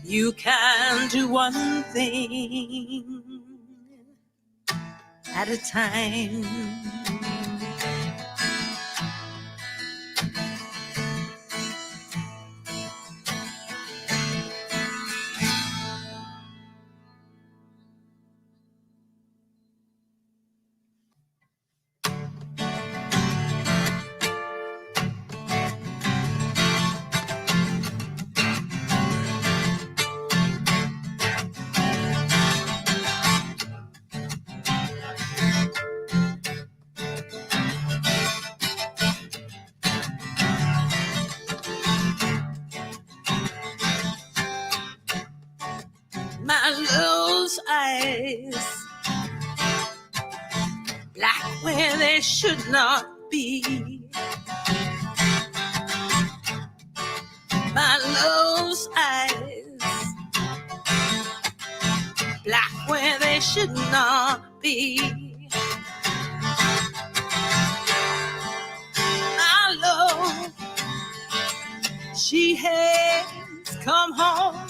You can do one thing at a time. My love's eyes, black where they should not be. My love's eyes, black where they should not be. My love, she has come home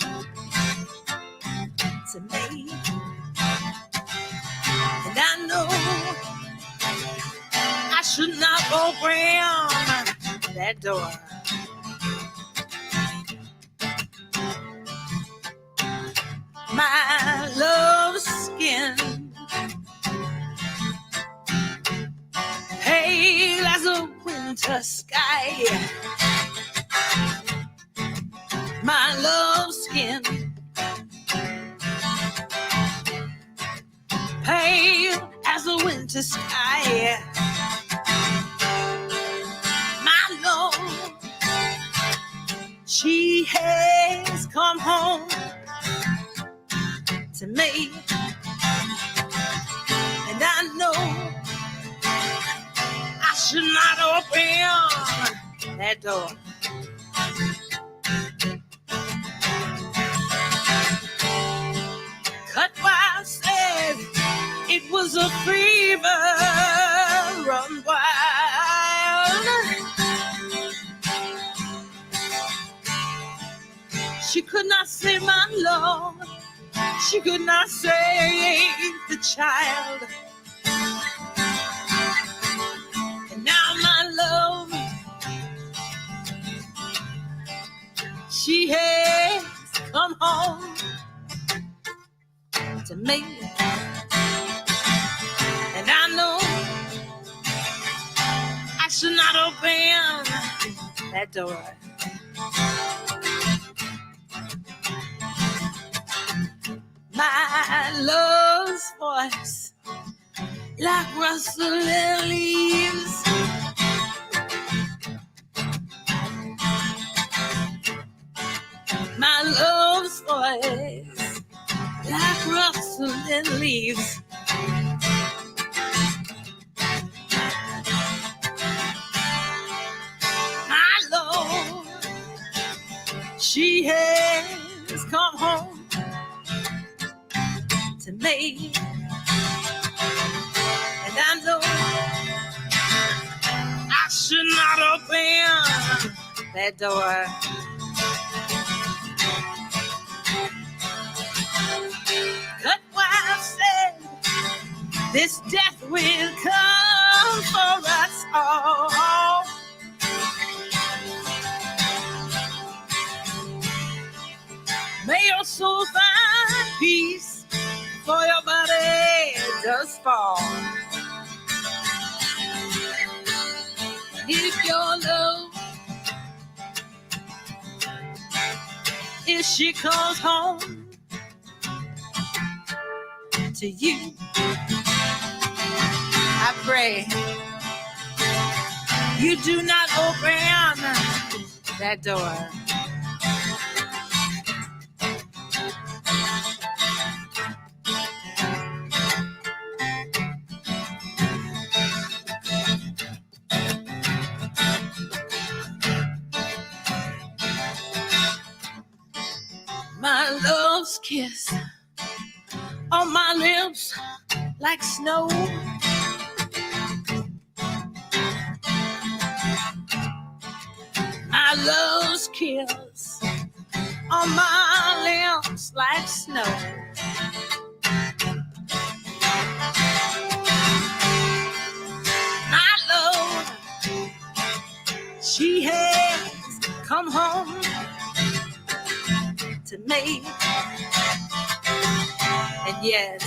to me, and I know I should not go round that door. My love's skin, pale as a winter winter sky. My love's skin, pale as a winter sky. My love, she has come home to me, and I know I should not open that door. Cutwise said it was a fever run wild. She could not save my love. She could not save the child. And now my love, she has come home to me. And I know I should not open that door. My love's voice, like rustling leaves, my love's voice, like rustling leaves. My love, she has come home to me, and I know I should not open that door. Cutwise said this death will come for us all. May your soul find peace, for your body does fall. If your love, if she comes home to you, I pray you do not open that door. My love's kiss on my lips like snow. My love's kiss on my lips like snow. My love, she has come home to me. And yes,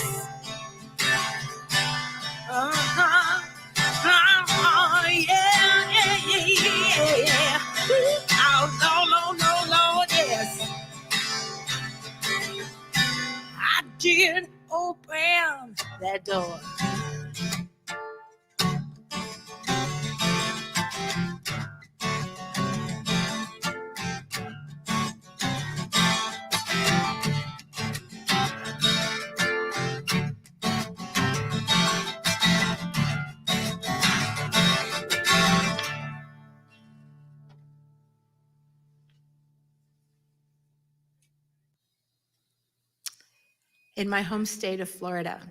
yeah. Oh, no, yes. I did open that door. In my home state of Florida,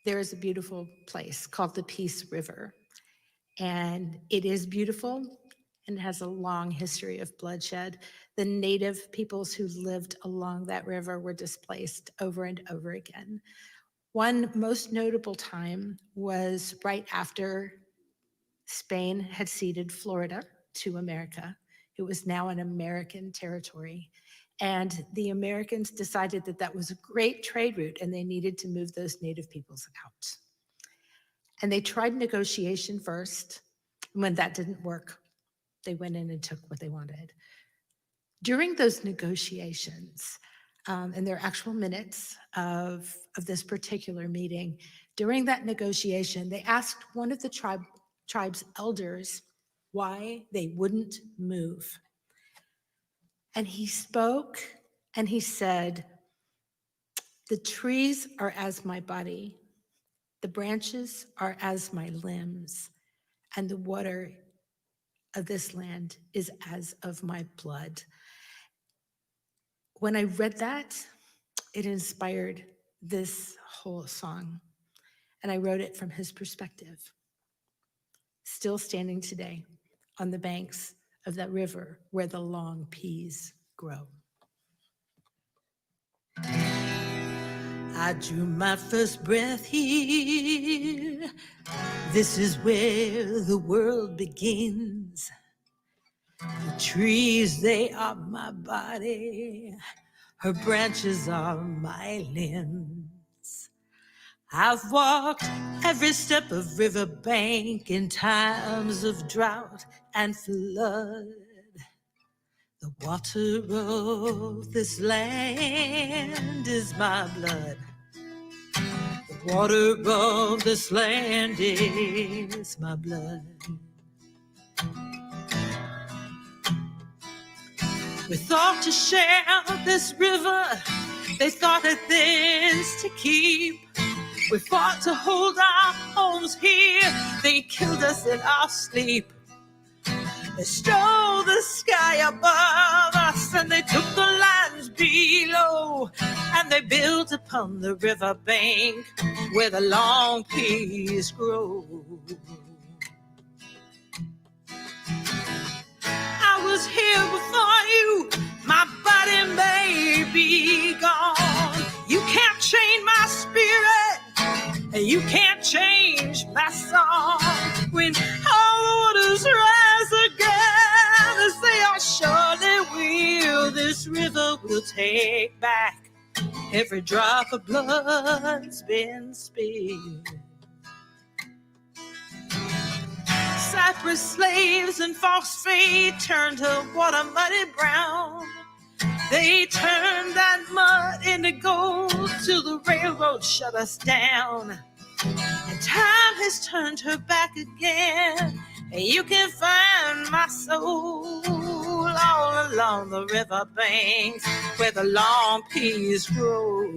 there is a beautiful place called the Peace River. And it is beautiful and has a long history of bloodshed. The native peoples who lived along that river were displaced over and over again. One most notable time was right after Spain had ceded Florida to America. It was now an American territory. And the Americans decided that that was a great trade route and they needed to move those native peoples out. And they tried negotiation first When that didn't work, they went in and took what they wanted. During those negotiations, and there are actual minutes of this particular meeting, during that negotiation, they asked one of the tribe's elders why they wouldn't move. And he spoke and he said, "The trees are as my body, the branches are as my limbs, and the water of this land is as of my blood." When I read that, it inspired this whole song, and I wrote it from his perspective. Still standing today on the banks of that river where the long peas grow. I drew my first breath here. This is where the world begins. The trees, they are my body. Her branches are my limbs. I've walked every step of riverbank in times of drought and flood. The water of this land is my blood. The water of this land is my blood. We thought to share this river, they thought it theirs to keep. We fought to hold our homes here, they killed us in our sleep. They stole the sky above us and they took the lands below, and they built upon the riverbank where the long peas grow. I was here before you, my body may be gone. You can't change my spirit, and you can't change my song. When all the waters rise again, as they are surely will, this river will take back every drop of blood's been spilled. Cypress slaves and false faith turned her water muddy brown. They turned that mud into gold till the railroad shut us down. And time has turned her back again, and you can find my soul all along the riverbanks where the long peas grow.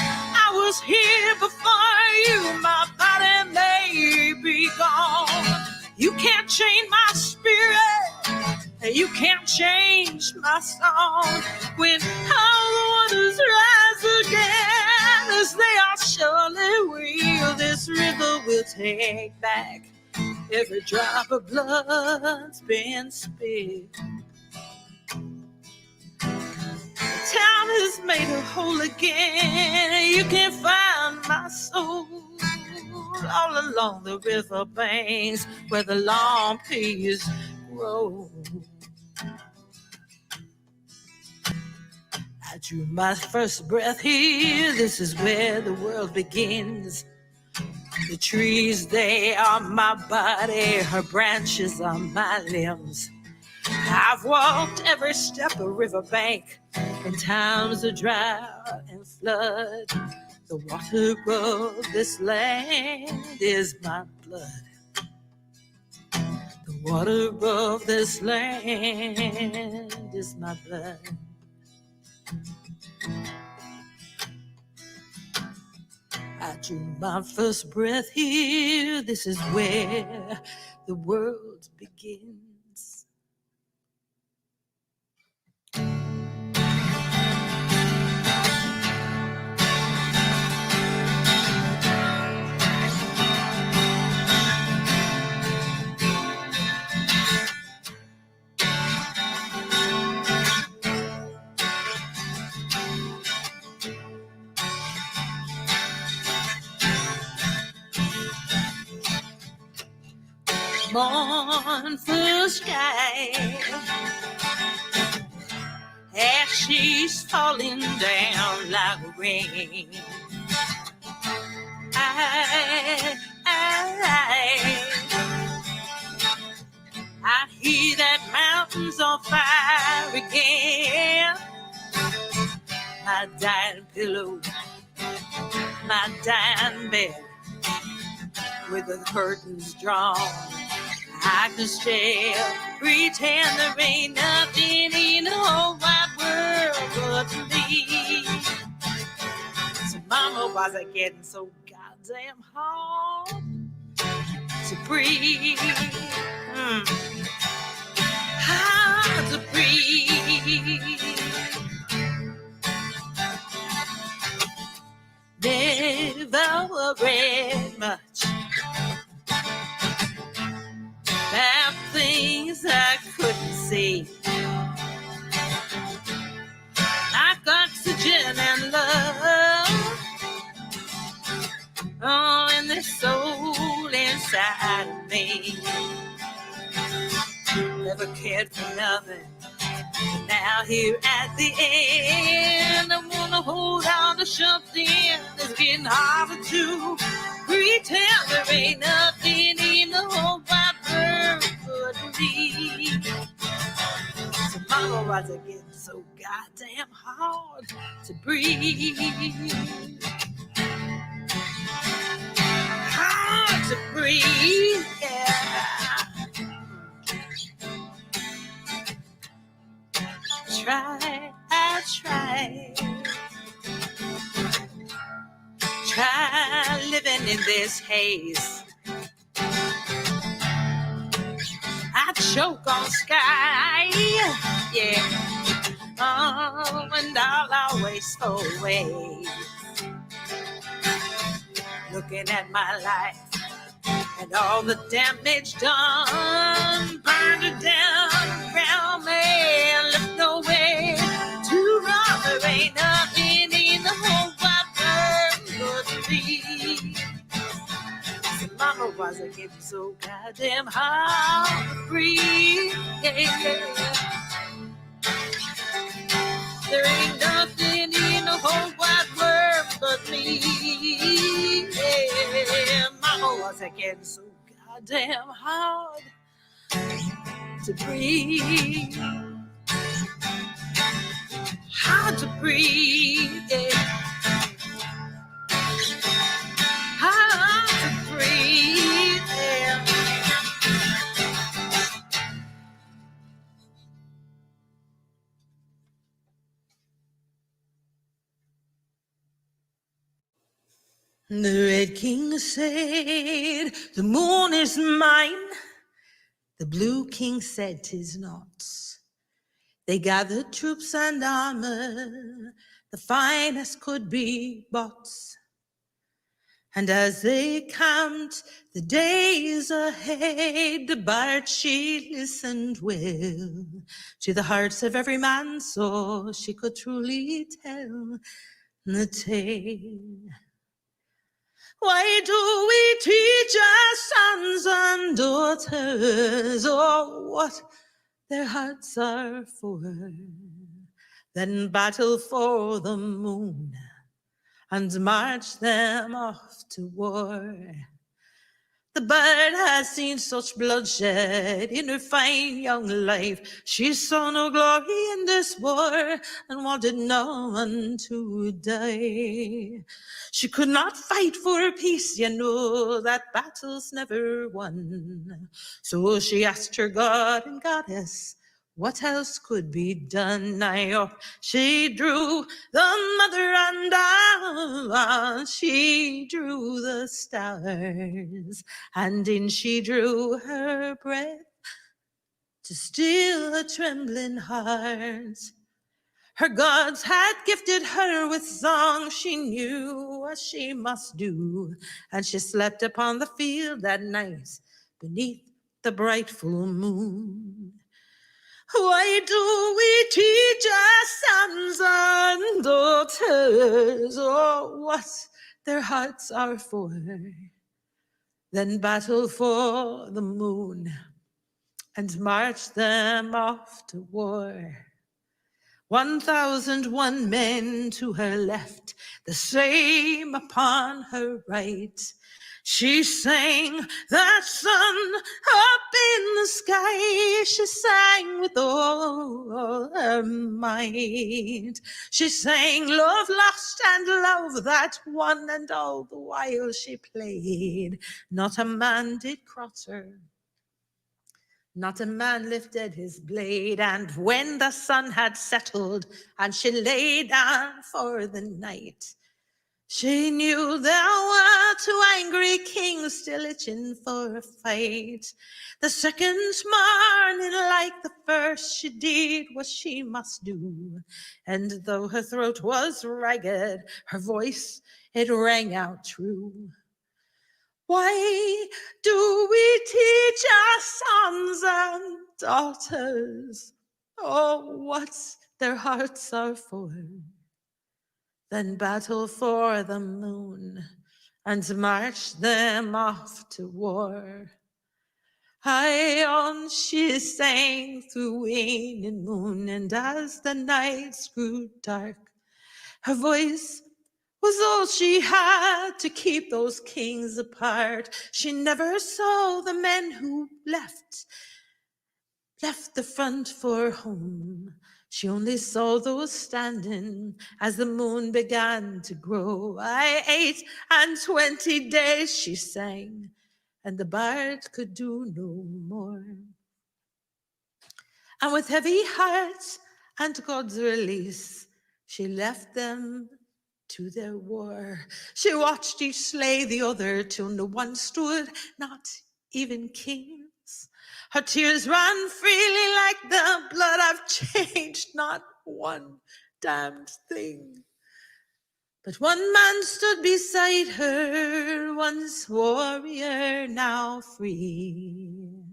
I was here before you, my body may be gone. You can't change my spirit, and you can't change my song. When all the waters rise again, as they are surely will, this river will take back every drop of blood's been spilled. Time has made her whole again. You can find my soul all along the river banks where the long peas grow. I drew my first breath here. This is where the world begins. The trees, they are my body. Her branches are my limbs. I've walked every step of riverbank in times of drought and flood. The water of this land is my blood. The water of this land is my blood. I drew my first breath here. This is where the world begins. Mournful sky, as she's falling down like rain. I hear that mountain's on fire again. My dying pillow, my dying bed, with the curtains drawn, I can still pretend there ain't nothing in the whole wide world but me. So mama, why's it getting so goddamn hard to breathe? Hard to breathe. Never read much about things I couldn't see, like oxygen and love. Oh, and the soul inside of me. Never cared for nothing. Now here at the end, I wanna hold on to something that's getting harder to pretend there ain't nothing in the whole wide world but me. So mama, why's it getting so goddamn hard to breathe? Hard to breathe, yeah. Try living in this haze. I choke on sky, yeah. Oh, and I'll always throw away. Looking at my life and all the damage done, burned it down around me and left no way to run. There ain't nothing in the whole wide world but me. So mama, why's it getting so goddamn hard to breathe? Yeah. There ain't nothing in the whole wide world but me. Yeah. Mama, why's it getting so goddamn hard to breathe? Hard to breathe, yeah. Hard to breathe, yeah. The Red King said, the moon is mine. The Blue King said, 'tis not. They gathered troops and armor, the finest could be bought. And as they count the days ahead, the bard she listened well to the hearts of every man, so she could truly tell the tale. Why do we teach our sons and daughters, oh, what their hearts are for, then battle for the moon and march them off to war? The bird has seen such bloodshed in her fine young life. She saw no glory in this war and wanted no one to die. She could not fight for peace, you know, that battle's never won. So she asked her God and goddess, what else could be done? Up she drew the mother and down she drew the stars, and in she drew her breath to still her trembling heart. Her gods had gifted her with song, she knew what she must do, and she slept upon the field that night beneath the bright full moon. Why do we teach our sons and daughters, oh, what their hearts are for, then battle for the moon and march them off to war? 1,001 men to her left, the same upon her right. She sang that sun up in the sky. She sang with all her might. She sang love lost and love that won, and all the while she played. Not a man did cross her. Not a man lifted his blade, and when the sun had settled and she lay down for the night, she knew there were two angry kings still itching for a fight. The second morning, like the first, she did what she must do, and though her throat was ragged, her voice, it rang out true. Why do we teach our sons and daughters, oh, what their hearts are for? Then battle for the moon and march them off to war. High on she sang through waning moon, and as the nights grew dark, her voice was all she had to keep those kings apart. She never saw the men who left the front for home. She only saw those standing as the moon began to grow. 28 days she sang, and the bard could do no more. And with heavy hearts and God's release, she left them to their war. She watched each slay the other till no one stood, not even kings. Her tears ran freely like the blood I've changed, not one damned thing. But one man stood beside her, once warrior, now free.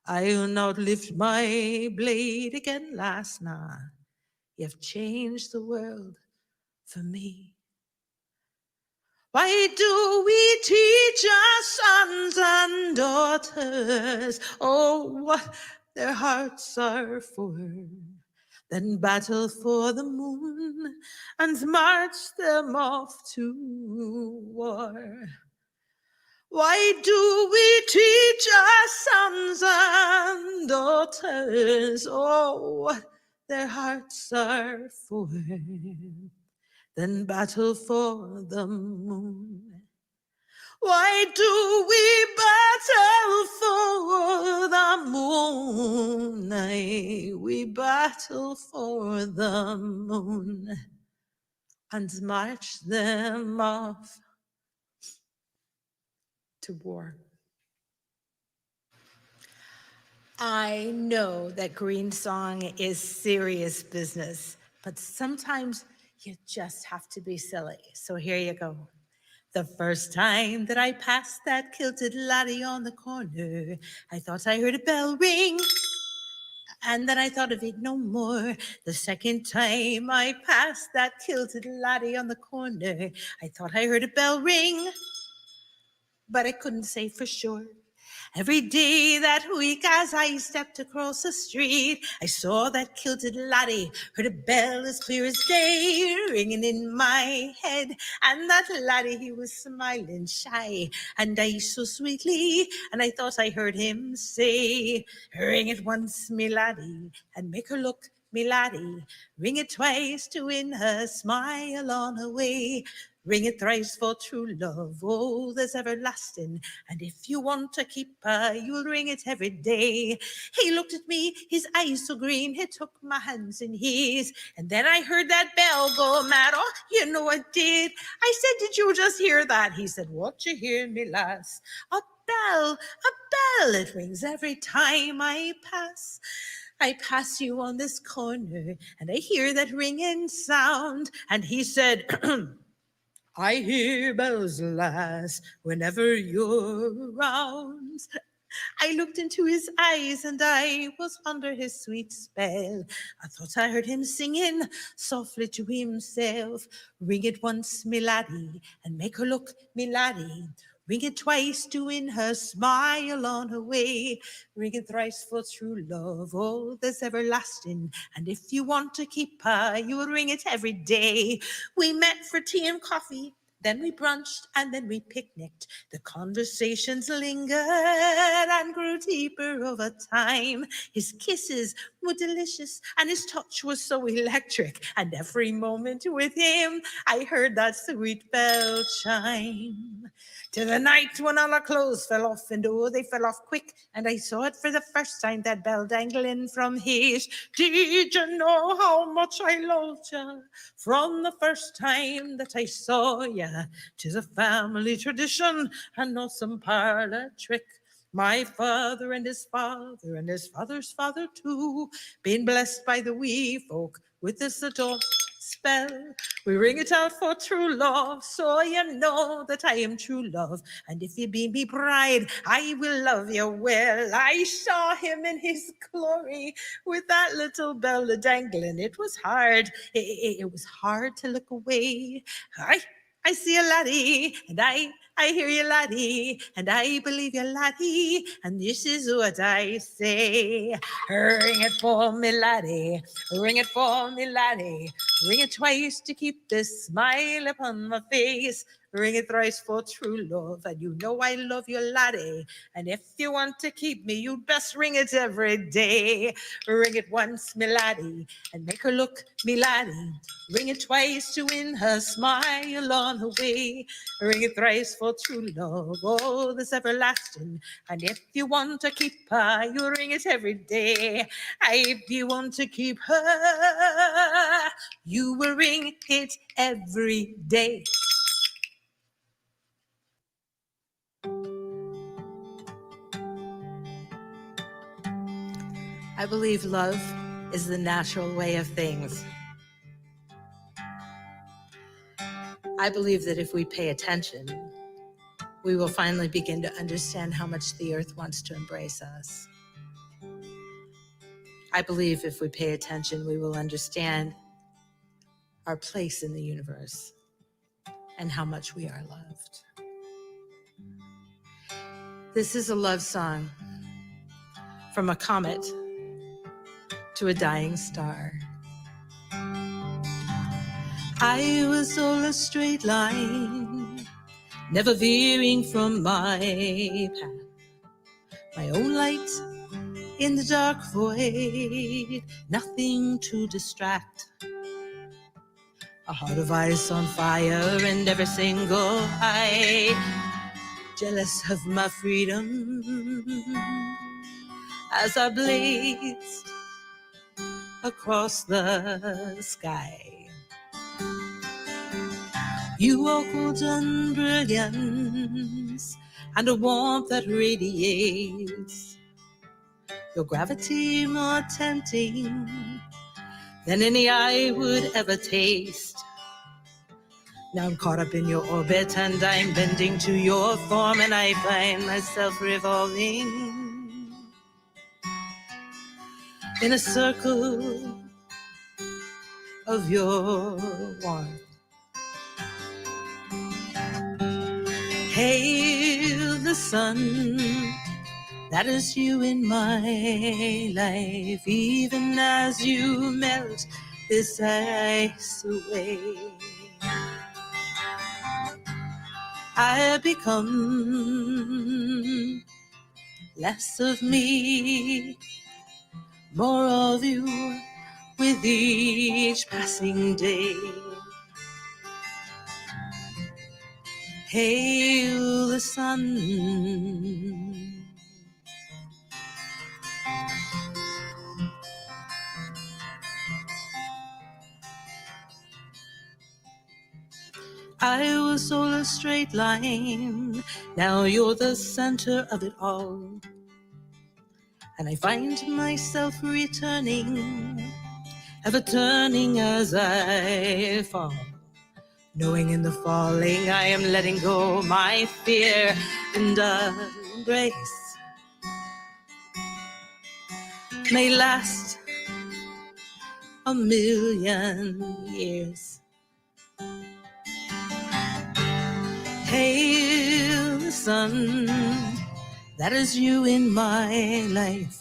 I'll not lift my blade again, last night. You've changed the world for me. Why do we teach our sons and daughters, oh, what their hearts are for? Then battle for the moon and march them off to war. Why do we teach our sons and daughters, oh, what their hearts are for? Then battle for the moon. Why do we battle for the moon? Aye, we battle for the moon and march them off to war. I know that GreenSong is serious business, but sometimes you just have to be silly. So here you go. The first time that I passed that kilted laddie on the corner, I thought I heard a bell ring, and then I thought of it no more. The second time I passed that kilted laddie on the corner, I thought I heard a bell ring, but I couldn't say for sure. Every day that week as I stepped across the street, I saw that kilted laddie, heard a bell as clear as day, ringing in my head. And that laddie, he was smiling shy and I so sweetly, and I thought I heard him say, ring it once, me laddie, and make her look, me laddie. Ring it twice to win her smile on her way. Ring it thrice for true love, oh, that's everlasting. And if you want to keep her, you'll ring it every day. He looked at me, his eyes so green, he took my hands in his. And then I heard that bell go mad, oh, you know I did. I said, did you just hear that? He said, what you hear, me lass? A bell, it rings every time I pass. I pass you on this corner, and I hear that ringing sound. And he said, I hear bells, lass, whenever you're around. I looked into his eyes and I was under his sweet spell. I thought I heard him singing softly to himself. Ring it once, me laddie, and make her look, me laddie. Ring it twice to win her smile on her way. Ring it thrice for true love, oh, that's everlasting. And if you want to keep her, you will ring it every day. We met for tea and coffee, then we brunched, and then we picnicked. The conversations lingered and grew deeper over time. His kisses were delicious, and his touch was so electric. And every moment with him, I heard that sweet bell chime. To the night when all our clothes fell off, and oh, they fell off quick, and I saw it for the first time, that bell dangling from his. Did you know how much I loved you from the first time that I saw you? 'Tis a family tradition and not some parlor trick. My father and his father and his father's father too, been blessed by the wee folk with this adult spell. We ring it out for true love, so you know that I am true love. And if you be me bride, I will love you well. I saw him in his glory with that little bell dangling. It was hard. It was hard to look away. I see a laddie, and I hear you, laddie, and I believe you, laddie, and this is what I say. Ring it for me, laddie, ring it for me, laddie, ring it twice to keep this smile upon my face. Ring it thrice for true love, and you know I love you, laddie, and if you want to keep me, you'd best ring it every day. Ring it once, me laddie, and make her look, me laddie. Ring it twice to win her smile on her way. Ring it thrice for true love, oh, this everlasting. And if you want to keep her, you ring it every day. If you want to keep her, you will ring it every day. I believe love is the natural way of things. I believe that if we pay attention, we will finally begin to understand how much the earth wants to embrace us. I believe if we pay attention, we will understand our place in the universe and how much we are loved. This is a love song from a comet to a dying star. I was all a straight line, never veering from my path. My own light in the dark void, nothing to distract. A heart of ice on fire and every single eye jealous of my freedom as I blazed across the sky. You are golden brilliance and a warmth that radiates, your gravity more tempting than any eye would ever taste. Now I'm caught up in your orbit and I'm bending to your form, and I find myself revolving in a circle of your warmth. Hail the sun, that is you in my life, even as you melt this ice away. I have become less of me, more of you with each passing day. Hail the sun. I was all a straight line, now you're the center of it all. And I find myself returning, ever turning as I fall. Knowing in the falling I am letting go my fear and embrace may last a million years. Hail the sun, that is you in my life.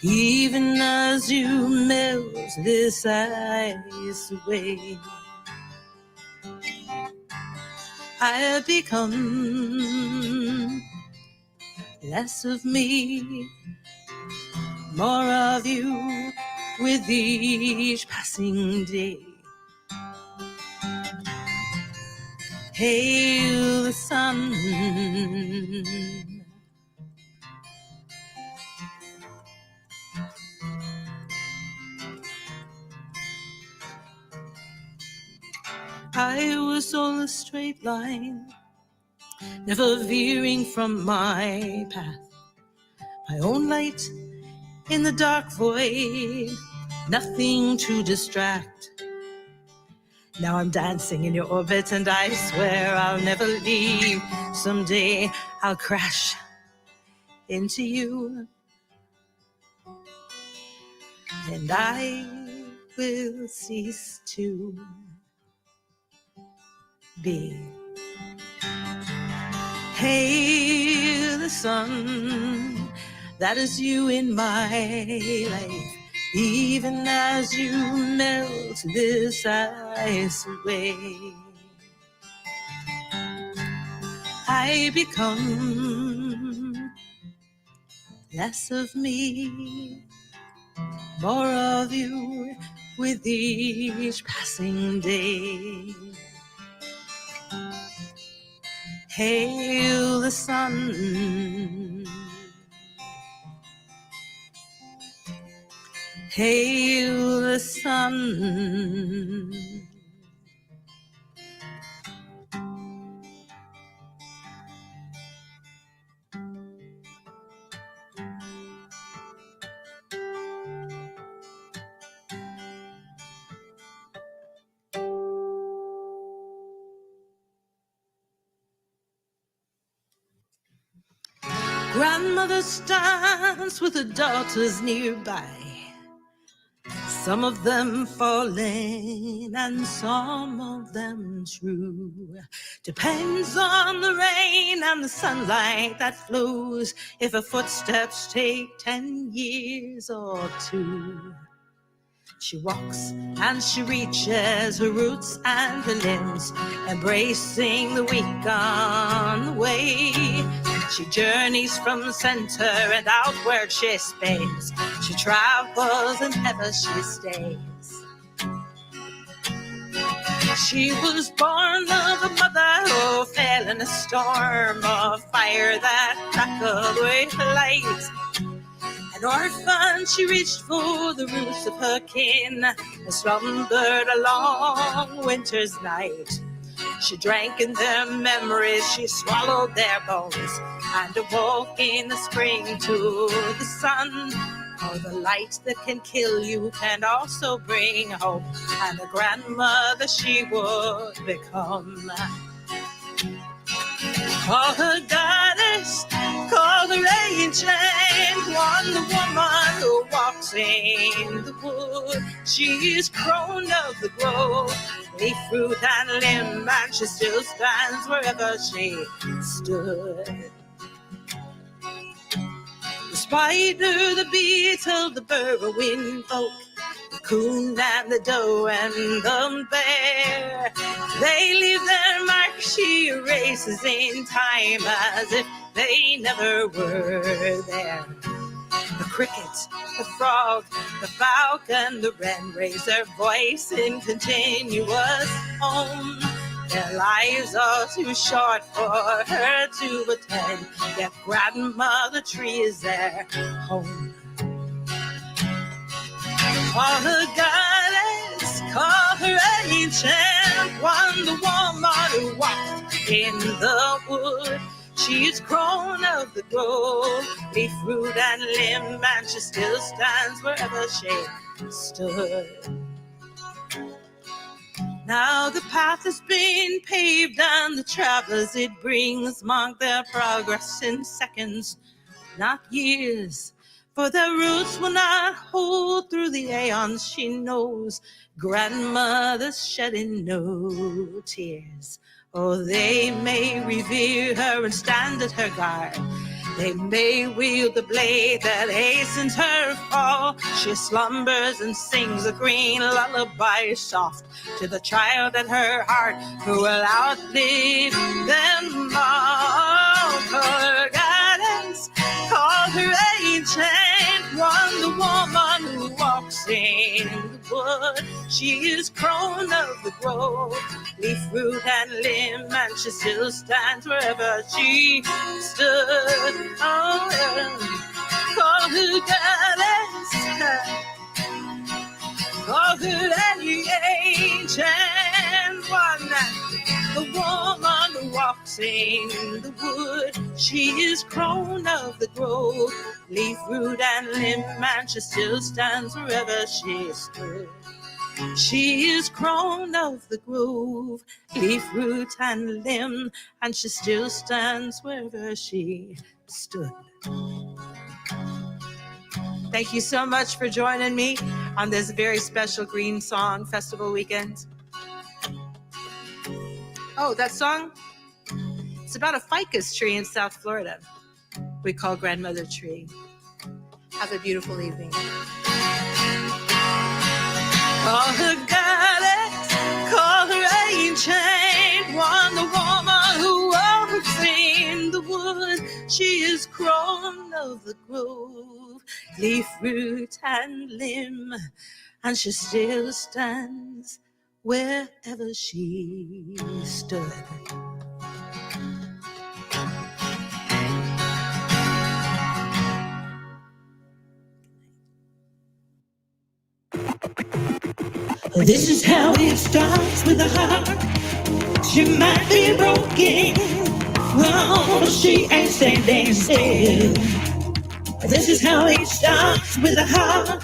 Even as you melt this ice away, I have become less of me, more of you with each passing day. Hail the sun, I was on a straight line, never veering from my path. My own light in the dark void, nothing to distract. Now I'm dancing in your orbit and I swear I'll never leave. Someday I'll crash into you and I will cease to be. Hail the sun, that is you in my life. Even as you melt this ice away, I become less of me, more of you with each passing day. Hail the sun, hail the sun. Grandmother stands with her daughters nearby, some of them falling and some of them true. Depends on the rain and the sunlight that flows, if her footsteps take 10 years or 2. She walks and she reaches her roots and her limbs, embracing the weak on the way. She journeys from the center and outward she spins. She travels and ever she stays. She was born of a mother who fell in a storm of fire that crackled with light. An orphan, she reached for the roots of her kin and slumbered a long winter's night. She drank in their memories, she swallowed their bones, and awoke in the spring to the sun. Oh, the light that can kill you can also bring hope, and the grandmother she would become. Call her goddess, call her ancient one, the woman who walks in the wood. She is crone of the grove, leaf, fruit, and limb, and she still stands wherever she stood. The spider, the beetle, the burrowing folk, the coon and the doe and the bear, they leave their mark she erases in time as if they never were there. The cricket, the frog, the falcon, the wren raise their voice in continuous home. Their lives are too short for her to attend, yet Grandmother Tree is their home. Call her goddess, call her ancient one, the woman who walked in the wood. She is crone of the grove, leaf, root, and limb, and she still stands wherever she stood. Now the path has been paved, and the travelers it brings mark their progress in seconds, not years. For their roots will not hold through the aeons, she knows. Grandmother's shedding no tears. Oh, they may revere her and stand at her guard. They may wield the blade that hastens her fall. She slumbers and sings a green lullaby soft to the child at her heart who will outlive them all. Call her guidance, call her ancient one, the woman who walks in the wood. She is crone of the grove, leaf, root, and limb, and she still stands wherever she stood. Oh, yeah. Call her goddess, call her any ancient one, the woman who walks in the wood. She is crone of the grove, leaf, root, and limb, and she still stands wherever she stood. She is crone of the grove, leaf, root, and limb, and she still stands wherever she stood. Thank you so much for joining me on this very special GreenSong Festival weekend. Oh, that song? It's about a ficus tree in South Florida we call Grandmother Tree. Have a beautiful evening. Call her goddess, call her ancient one, the woman who walks in the wood. She is crone of the grove, leaf, root, and limb, and she still stands wherever she stood. This is how it starts with a heart. She might be broken, oh, she ain't standing still. This is how it starts with a heart.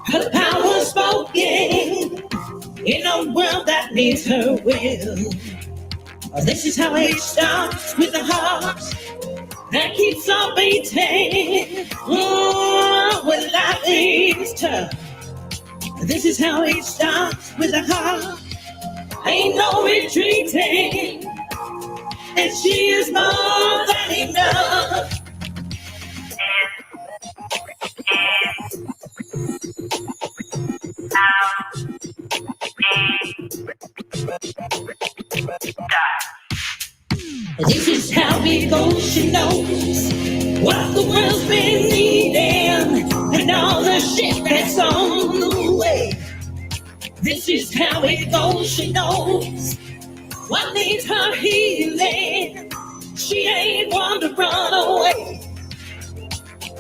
Her power spoken in a world that needs her will. This is how it starts with a heart that keeps on beating, oh, when life is tough. This is how it starts with a heart. Ain't no retreating, and she is more than enough. This is how it goes. She knows what the world's been needing and all the shit that's on the way. This is how it goes. She knows what needs her healing. She ain't one to run away.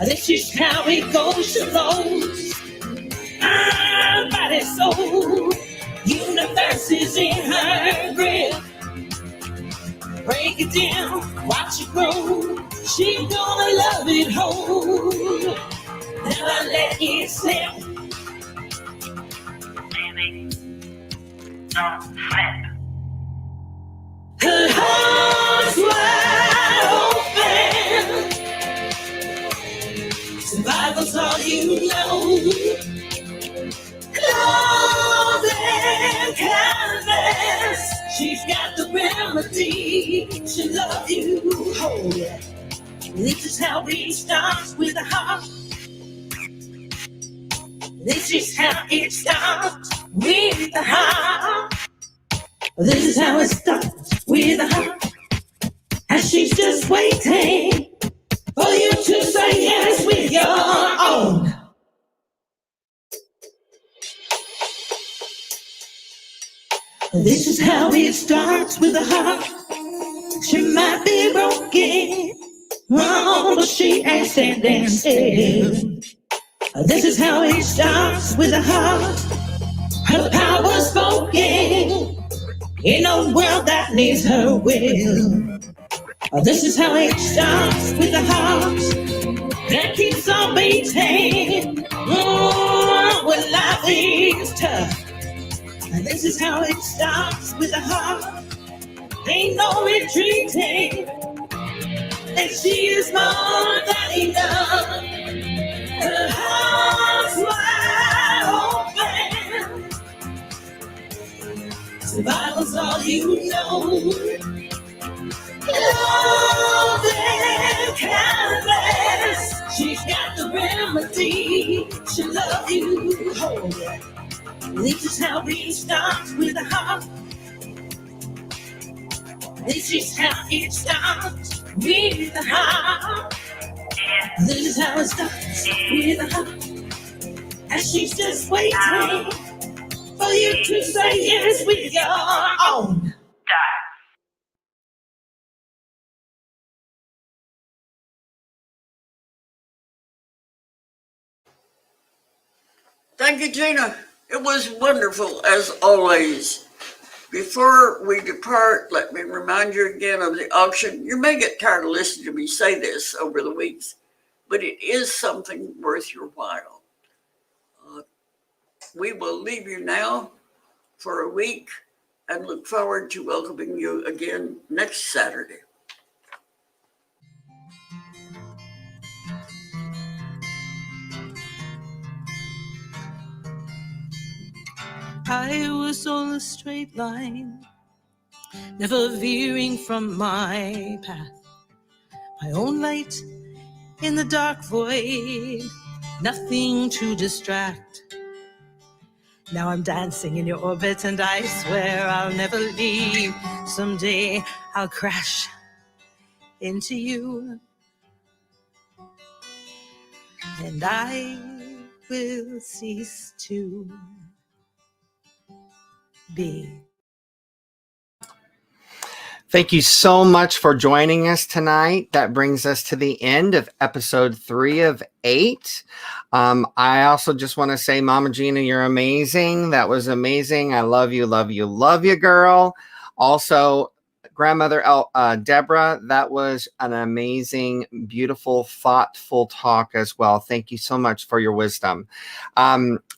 This is how it goes. She knows our body, soul, universe is in her grip. Break it down, watch it grow. She gonna love it whole. Never let it slip. Don't slip. Her heart's wide open. Survival's all you know. Love and kindness. She's got the remedy. She loves you whole. This is how it starts with a heart. This is how it starts with a heart. This is how it starts with a heart. And she's just waiting for you to say yes with your own. This is how it starts with a heart. She might be broken, oh, but she ain't standing still. This is how it starts with a heart. Her power spoken in a world that needs her will. This is how it starts with a heart that keeps on beating, oh, when life is tough. This is how it starts with a heart. Ain't no retreating, and she is more than enough. Her heart's wide open. Survival's all all you know. Love and kindness, she's got the remedy. She'll love you whole. This is how we start with a heart. This is how it starts with a heart. This is how it starts with a heart. And she's just waiting for you to say yes with your own. Thank you, Gina. It was wonderful as always. Before we depart, let me remind you again of the auction. You may get tired of listening to me say this over the weeks, but it is something worth your while. We will leave you now for a week and look forward to welcoming you again next Saturday. I was on a straight line, never veering from my path. My own light in the dark void, nothing to distract. Now I'm dancing in your orbit and I swear I'll never leave. Someday I'll crash into you and I will cease to be. Thank you so much for joining us tonight. That brings us to the end of episode 3 of 8. I also just want to say, Mama Gina, you're amazing. That was amazing. I love you, love you, love you, girl. Also, Grandmother Debra, that was an amazing, beautiful, thoughtful talk as well. Thank you so much for your wisdom.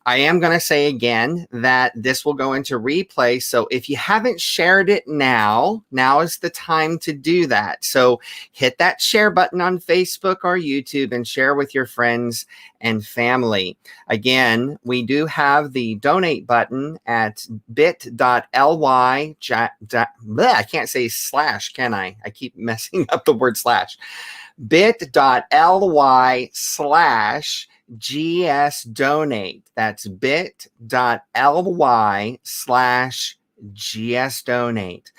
I am going to say again that this will go into replay. So if you haven't shared it now is the time to do that. So hit that share button on Facebook or YouTube and share with your friends and family. Again, we do have the donate button at bit.ly. I can't say slash, can I? I keep messing up the word slash. bit.ly/GSDonate. That's bit.ly/GSDonate.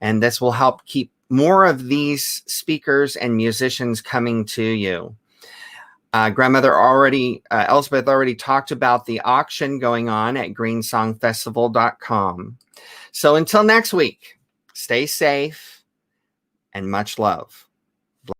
And this will help keep more of these speakers and musicians coming to you. Grandmother Elspeth already talked about the auction going on at GreenSongFestival.com. So until next week, stay safe and much love.